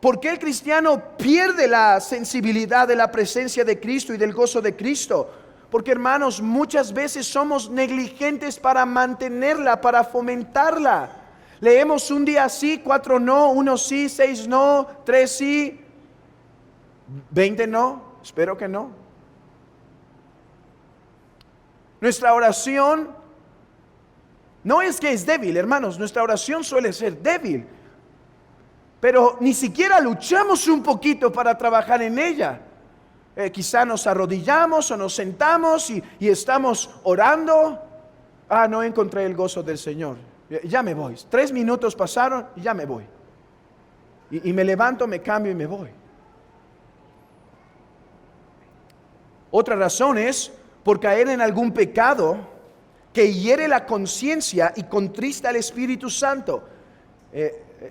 Speaker 1: ¿Por qué el cristiano pierde la sensibilidad de la presencia de Cristo y del gozo de Cristo? Porque, hermanos, muchas veces somos negligentes para mantenerla, para fomentarla. Leemos un día sí, 4 no, 1 sí, 6 no, 3 sí, 20 no, espero que no. Nuestra oración no es que es débil, hermanos, nuestra oración suele ser débil, pero ni siquiera luchamos un poquito para trabajar en ella. Quizá nos arrodillamos o nos sentamos y estamos orando. No encontré el gozo del Señor, ya me voy. 3 minutos pasaron y ya me voy. Y me levanto, me cambio y me voy. Otra razón es por caer en algún pecado que hiere la conciencia y contrista al Espíritu Santo.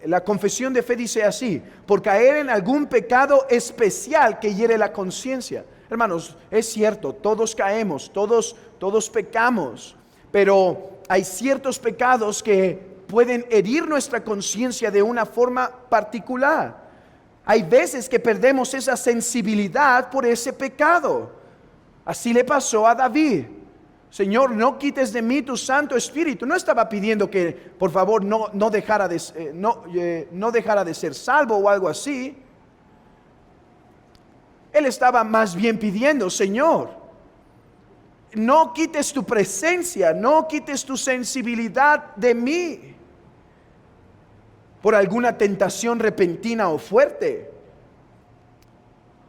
Speaker 1: La confesión de fe dice así: por caer en algún pecado especial que hiere la conciencia. Hermanos, es cierto, todos caemos, todos pecamos, pero hay ciertos pecados que pueden herir nuestra conciencia de una forma particular. Hay veces que perdemos esa sensibilidad por ese pecado. Así le pasó a David. Señor, no quites de mí tu Santo Espíritu. No estaba pidiendo que por favor no dejara de ser salvo o algo así. Él estaba más bien pidiendo: Señor, no quites tu presencia, no quites tu sensibilidad de mí por alguna tentación repentina o fuerte.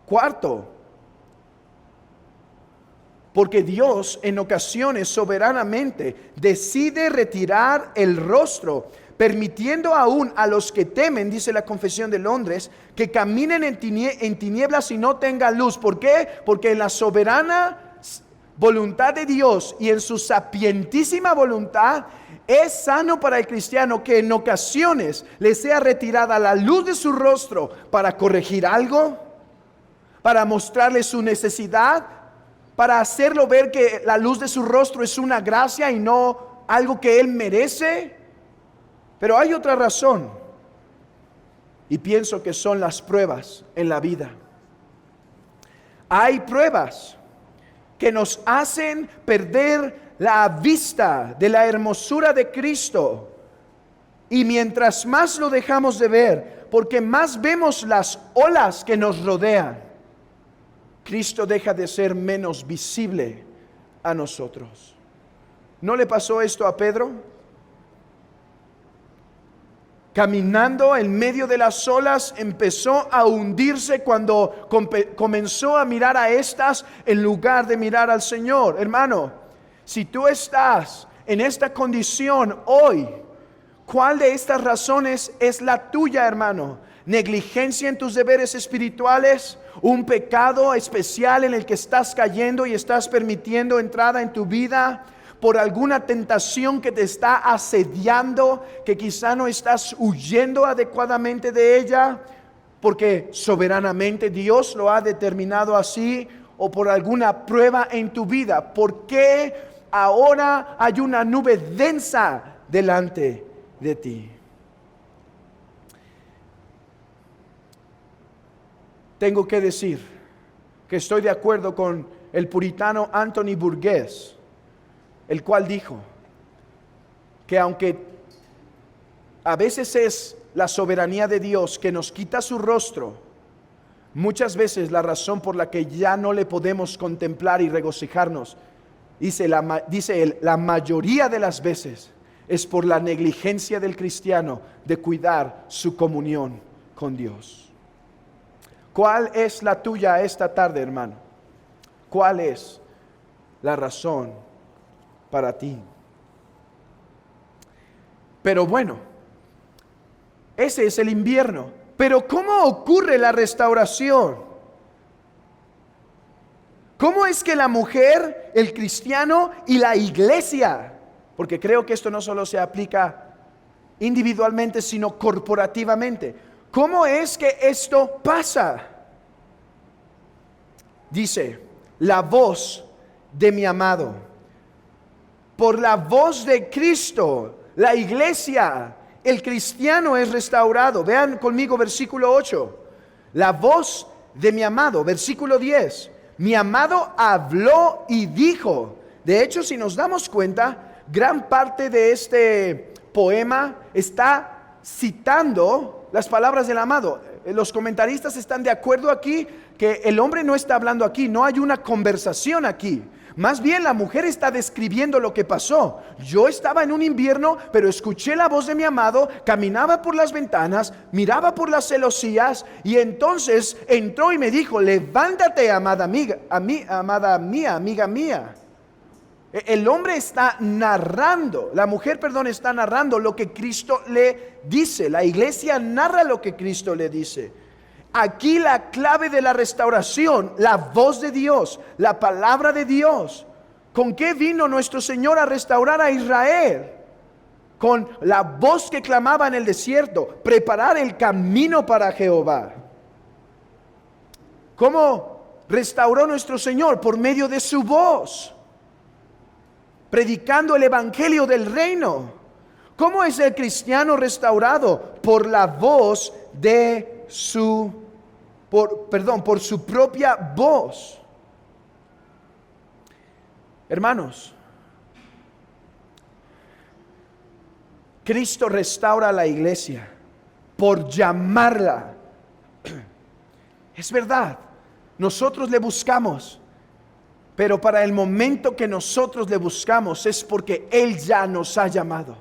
Speaker 1: Cuarto, porque Dios en ocasiones soberanamente decide retirar el rostro, permitiendo aún a los que temen, dice la Confesión de Londres, que caminen en tinieblas y no tengan luz. ¿Por qué? Porque en la soberana voluntad de Dios y en su sapientísima voluntad es sano para el cristiano que en ocasiones le sea retirada la luz de su rostro para corregir algo, para mostrarle su necesidad, para hacerlo ver que la luz de su rostro es una gracia y no algo que él merece. Pero hay otra razón, y pienso que son las pruebas en la vida. Hay pruebas que nos hacen perder la vista de la hermosura de Cristo, y mientras más lo dejamos de ver, porque más vemos las olas que nos rodean, Cristo deja de ser menos visible a nosotros. ¿No le pasó esto a Pedro? caminando en medio de las olas, empezó a hundirse cuando comenzó a mirar a estas en lugar de mirar al Señor. Hermano, si tú estás en esta condición hoy, ¿cuál de estas razones es la tuya, hermano? ¿Negligencia en tus deberes espirituales? ¿Un pecado especial en el que estás cayendo y estás permitiendo entrada en tu vida? ¿Por alguna tentación que te está asediando, que quizá no estás huyendo adecuadamente de ella, porque soberanamente Dios lo ha determinado así? ¿O por alguna prueba en tu vida? ¿Por qué ahora hay una nube densa delante de ti? Tengo que decir que estoy de acuerdo con el puritano Anthony Burgess, el cual dijo que aunque a veces es la soberanía de Dios que nos quita su rostro, muchas veces la razón por la que ya no le podemos contemplar y regocijarnos, dice él, la mayoría de las veces es por la negligencia del cristiano de cuidar su comunión con Dios. ¿Cuál es la tuya esta tarde, hermano? ¿Cuál es la razón para ti? Pero bueno, ese es el invierno. Pero ¿cómo ocurre la restauración? ¿Cómo es que la mujer, el cristiano y la iglesia, porque creo que esto no solo se aplica individualmente, sino corporativamente, ¿cómo es que esto pasa? Dice, la voz de mi amado. Por la voz de Cristo, la iglesia, el cristiano es restaurado. Vean conmigo versículo 8. La voz de mi amado. Versículo 10. Mi amado habló y dijo. De hecho, si nos damos cuenta, gran parte de este poema está citando las palabras del amado. Los comentaristas están de acuerdo aquí que el hombre no está hablando aquí, no hay una conversación aquí. Más bien la mujer está describiendo lo que pasó. Yo estaba en un invierno, pero escuché la voz de mi amado, caminaba por las ventanas, miraba por las celosías y entonces entró y me dijo, levántate, amada mía, amiga mía. El hombre está narrando, la mujer, está narrando lo que Cristo le dice. La iglesia narra lo que Cristo le dice. Aquí la clave de la restauración, la voz de Dios, la palabra de Dios. ¿Con qué vino nuestro Señor a restaurar a Israel? Con la voz que clamaba en el desierto, preparar el camino para Jehová. ¿Cómo restauró nuestro Señor? Por medio de su voz, predicando el evangelio del reino. ¿Cómo es el cristiano restaurado? Por la voz de por su propia voz. Hermanos, Cristo restaura a la iglesia por llamarla. Es verdad, nosotros le buscamos, pero para el momento que nosotros le buscamos es porque Él ya nos ha llamado.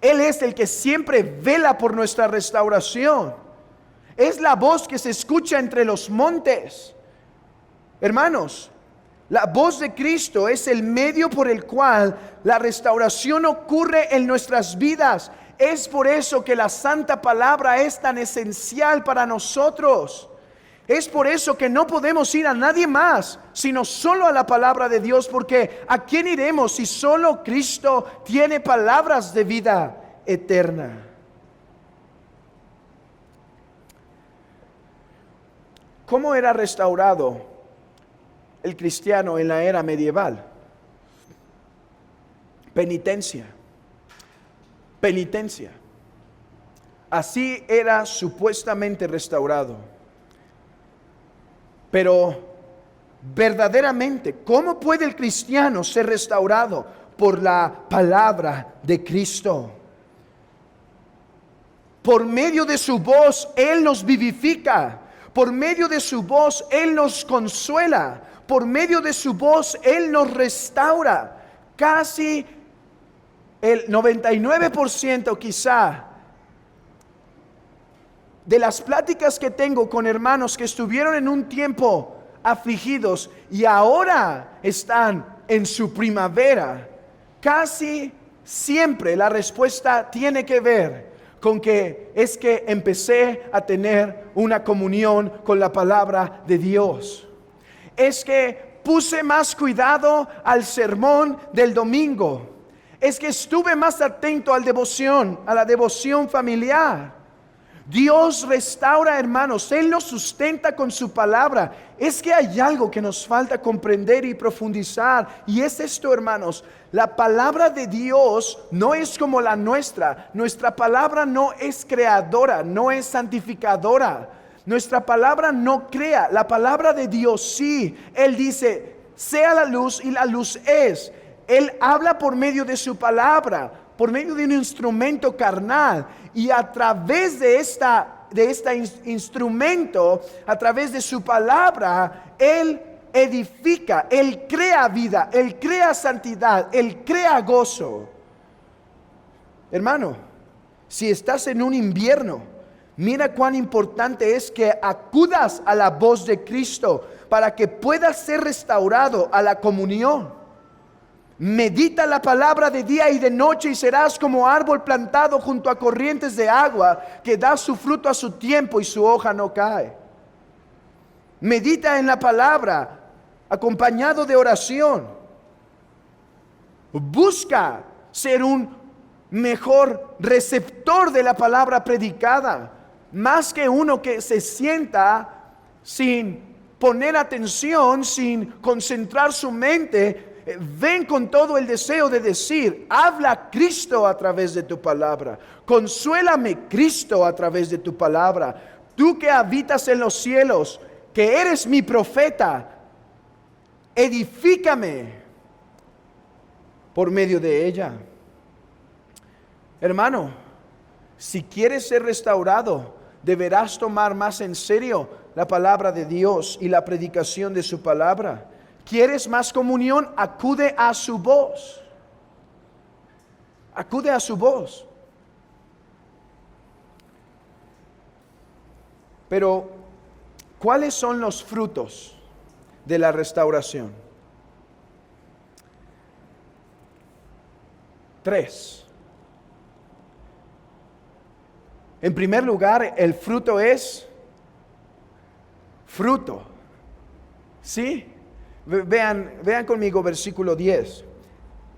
Speaker 1: Él es el que siempre vela por nuestra restauración. Es la voz que se escucha entre los montes. Hermanos, la voz de Cristo es el medio por el cual la restauración ocurre en nuestras vidas. Es por eso que la santa palabra es tan esencial para nosotros. Es por eso que no podemos ir a nadie más, sino solo a la palabra de Dios, porque ¿a quién iremos si solo Cristo tiene palabras de vida eterna? ¿Cómo era restaurado el cristiano en la era medieval? Penitencia. Penitencia. Así era supuestamente restaurado. Pero verdaderamente, ¿cómo puede el cristiano ser restaurado? Por la palabra de Cristo. Por medio de su voz, Él nos vivifica. Por medio de su voz, Él nos consuela. Por medio de su voz, Él nos restaura. Casi el 99% quizá de las pláticas que tengo con hermanos que estuvieron en un tiempo afligidos y ahora están en su primavera, casi siempre la respuesta tiene que ver con que es que empecé a tener una comunión con la palabra de Dios. Es que puse más cuidado al sermón del domingo. Es que estuve más atento a la devoción familiar. Dios restaura, hermanos, Él nos sustenta con su palabra. Es que hay algo que nos falta comprender y profundizar, y es esto, hermanos: la palabra de Dios no es como la nuestra. Nuestra palabra no es creadora, no es santificadora. Nuestra palabra no crea, la palabra de Dios sí. Él dice, sea la luz, y la luz es. Él habla por medio de su palabra, por medio de un instrumento carnal, y a través de este instrumento, a través de su palabra, Él edifica, Él crea vida, Él crea santidad, Él crea gozo. Hermano, si estás en un invierno, mira cuán importante es que acudas a la voz de Cristo para que puedas ser restaurado a la comunión. Medita la palabra de día y de noche, y serás como árbol plantado junto a corrientes de agua, que da su fruto a su tiempo y su hoja no cae. Medita en la palabra acompañado de oración. Busca ser un mejor receptor de la palabra predicada, más que uno que se sienta sin poner atención, sin concentrar su mente. Ven con todo el deseo de decir: habla Cristo a través de tu palabra, consuélame Cristo a través de tu palabra. Tú que habitas en los cielos, que eres mi profeta, edifícame por medio de ella. Hermano, si quieres ser restaurado, deberás tomar más en serio la palabra de Dios y la predicación de su palabra. ¿Quieres más comunión? Acude a su voz. Acude a su voz. Pero, ¿cuáles son los frutos de la restauración? 3. En primer lugar, el fruto es fruto. ¿Sí? Vean conmigo versículo 10.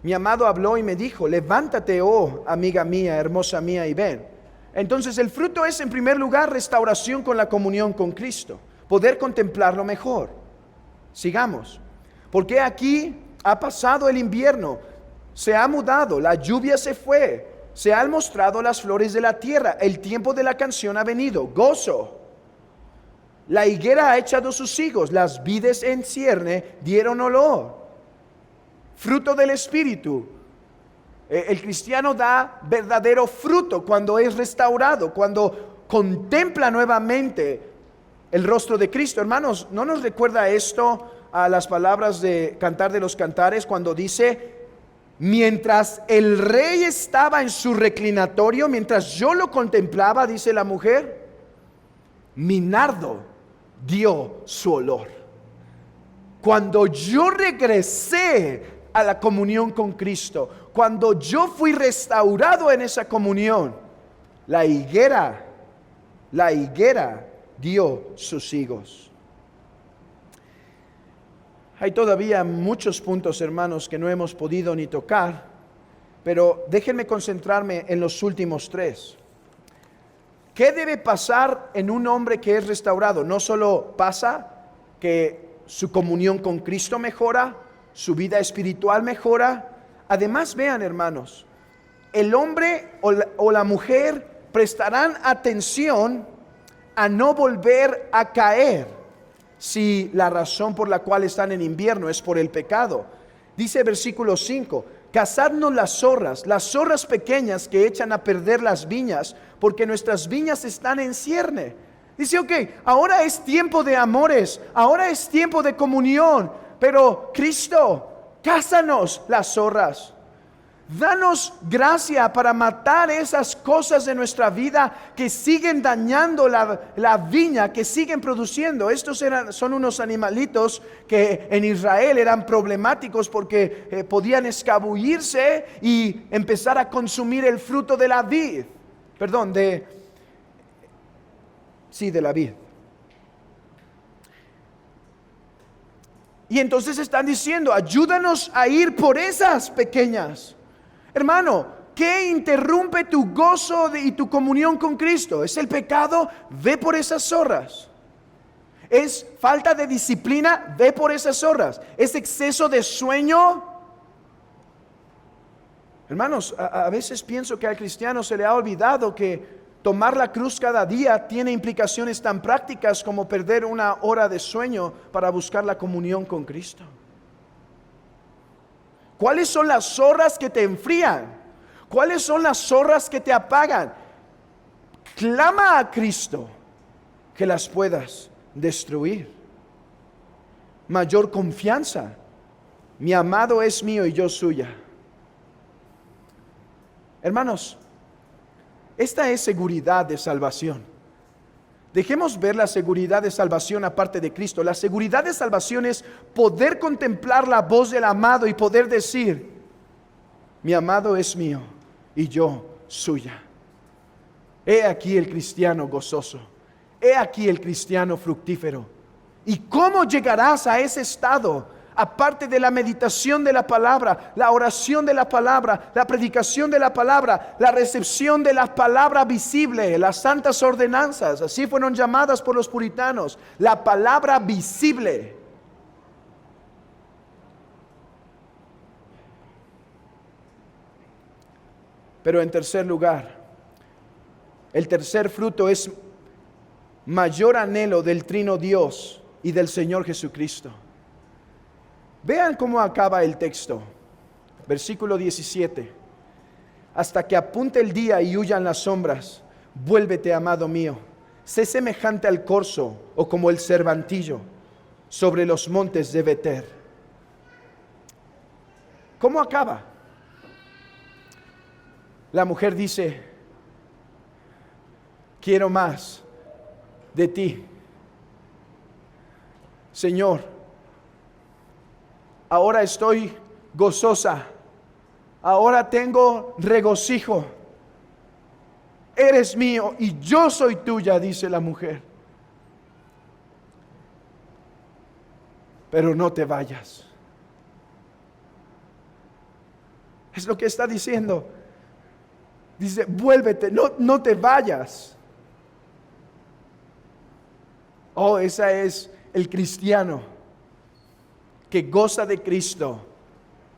Speaker 1: Mi amado habló y me dijo: levántate, oh amiga mía, hermosa mía, y ven. Entonces el fruto es, en primer lugar, restauración con la comunión con Cristo, poder contemplarlo mejor. Sigamos. Porque aquí ha pasado el invierno, se ha mudado, la lluvia se fue, se han mostrado las flores de la tierra, el tiempo de la canción ha venido, gozo. La higuera ha echado sus higos, las vides en cierne dieron olor. Fruto del Espíritu. El cristiano da verdadero fruto cuando es restaurado, cuando contempla nuevamente el rostro de Cristo. Hermanos, ¿no nos recuerda esto a las palabras de Cantar de los Cantares, cuando dice: mientras el rey estaba en su reclinatorio, mientras yo lo contemplaba, dice la mujer, mi nardo dio su olor? Cuando yo regresé a la comunión con Cristo, cuando yo fui restaurado en esa comunión, la higuera dio sus higos. Hay todavía muchos puntos, hermanos, que no hemos podido ni tocar, pero déjenme concentrarme en los últimos 3. ¿Qué debe pasar en un hombre que es restaurado? No solo pasa que su comunión con Cristo mejora, su vida espiritual mejora. Además, vean, hermanos, el hombre o la mujer prestarán atención a no volver a caer si la razón por la cual están en invierno es por el pecado. Dice versículo 5: cazadnos las zorras pequeñas que echan a perder las viñas, porque nuestras viñas están en cierne. Dice, ok, ahora es tiempo de amores, ahora es tiempo de comunión, pero Cristo, cázanos las zorras. Danos gracia para matar esas cosas de nuestra vida que siguen dañando la viña, que siguen produciendo. Estos son unos animalitos que en Israel eran problemáticos porque podían escabullirse y empezar a consumir el fruto de la vid. Perdón, de la vid. Y entonces están diciendo, ayúdanos a ir por esas pequeñas. Hermano, ¿qué interrumpe tu gozo y tu comunión con Cristo? ¿Es el pecado? Ve por esas zorras. ¿Es falta de disciplina? Ve por esas zorras. ¿Es exceso de sueño? Hermanos, a veces pienso que al cristiano se le ha olvidado que tomar la cruz cada día tiene implicaciones tan prácticas como perder una hora de sueño para buscar la comunión con Cristo. ¿Cuáles son las zorras que te enfrían? ¿Cuáles son las zorras que te apagan? Clama a Cristo que las puedas destruir. Mayor confianza. Mi amado es mío y yo suya. Hermanos, esta es seguridad de salvación. Dejemos ver la seguridad de salvación aparte de Cristo. La seguridad de salvación es poder contemplar la voz del amado y poder decir, mi amado es mío y yo suya. He aquí el cristiano gozoso. He aquí el cristiano fructífero. ¿Y cómo llegarás a ese estado? Aparte de la meditación de la palabra, la oración de la palabra, la predicación de la palabra, la recepción de la palabra visible, las santas ordenanzas, así fueron llamadas por los puritanos, la palabra visible. Pero en tercer lugar, el tercer fruto es mayor anhelo del Trino Dios y del Señor Jesucristo. Vean cómo acaba el texto, versículo 17. Hasta que apunte el día y huyan las sombras, vuélvete, amado mío, sé semejante al corzo o como el cervantillo sobre los montes de Beter. ¿Cómo acaba? La mujer dice, quiero más de ti, Señor. Ahora estoy gozosa, ahora tengo regocijo. Eres mío y yo soy tuya, dice la mujer. Pero no te vayas. Es lo que está diciendo. Dice, vuélvete, no te vayas. Oh, esa es el cristiano que goza de Cristo,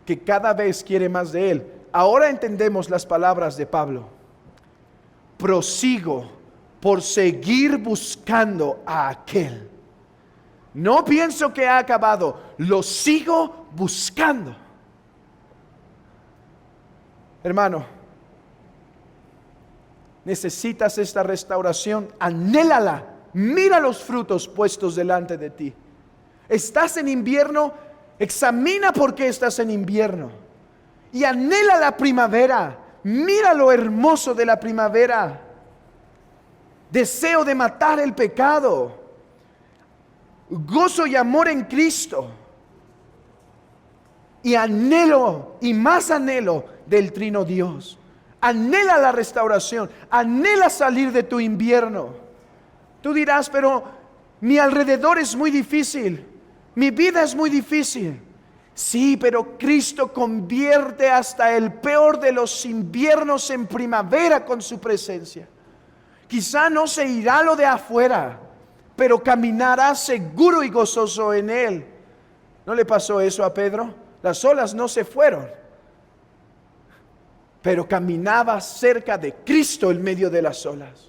Speaker 1: que cada vez quiere más de Él. Ahora entendemos las palabras de Pablo. Prosigo por seguir buscando a aquel. No pienso que ha acabado, lo sigo buscando. Hermano, necesitas esta restauración, anhélala, mira los frutos puestos delante de ti. Estás en invierno, examina por qué estás en invierno y anhela la primavera. Mira lo hermoso de la primavera. Deseo de matar el pecado, gozo y amor en Cristo y anhelo y más anhelo del Trino Dios. Anhela la restauración, anhela salir de tu invierno. Tú dirás, pero mi alrededor es muy difícil. Mi vida es muy difícil. Sí, pero Cristo convierte hasta el peor de los inviernos en primavera con su presencia. Quizá no se irá lo de afuera, pero caminará seguro y gozoso en Él. ¿No le pasó eso a Pedro? Las olas no se fueron, pero caminaba cerca de Cristo en medio de las olas.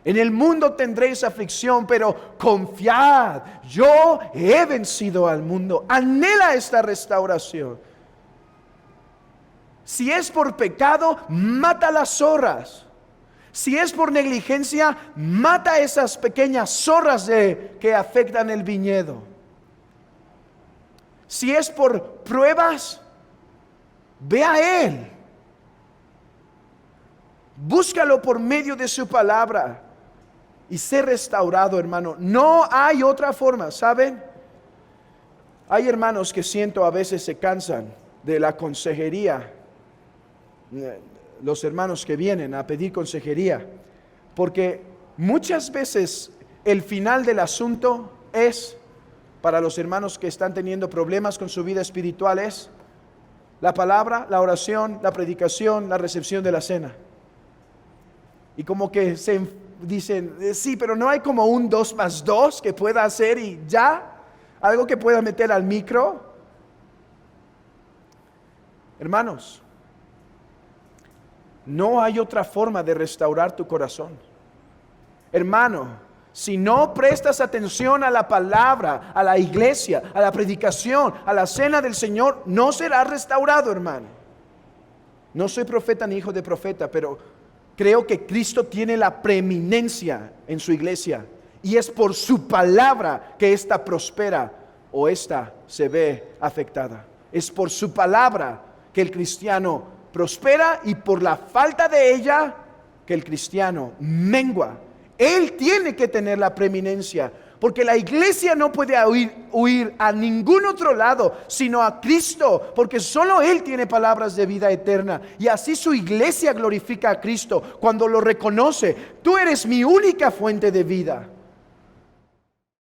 Speaker 1: En el mundo tendréis aflicción, pero confiad, yo he vencido al mundo. Anhela esta restauración. Si es por pecado, mata las zorras. Si es por negligencia, mata esas pequeñas zorras que afectan el viñedo. Si es por pruebas, ve a Él. Búscalo por medio de su palabra y sé restaurado, hermano. No hay otra forma, ¿saben? Hay hermanos que siento a veces se cansan de la consejería. Los hermanos que vienen a pedir consejería, porque muchas veces el final del asunto es, para los hermanos que están teniendo problemas con su vida espiritual, es la palabra, la oración, la predicación, la recepción de la cena. Y como que se dicen, sí, pero no hay como un 2 más 2 que pueda hacer y ya, algo que pueda meter al micro. Hermanos, no hay otra forma de restaurar tu corazón. Hermano, si no prestas atención a la palabra, a la iglesia, a la predicación, a la cena del Señor, no serás restaurado, hermano. No soy profeta ni hijo de profeta, pero creo que Cristo tiene la preeminencia en su iglesia. Y es por su palabra que ésta prospera o ésta se ve afectada. Es por su palabra que el cristiano prospera y por la falta de ella que el cristiano mengua. Él tiene que tener la preeminencia, porque la iglesia no puede huir a ningún otro lado sino a Cristo, porque solo Él tiene palabras de vida eterna. Y así su iglesia glorifica a Cristo cuando lo reconoce: tú eres mi única fuente de vida.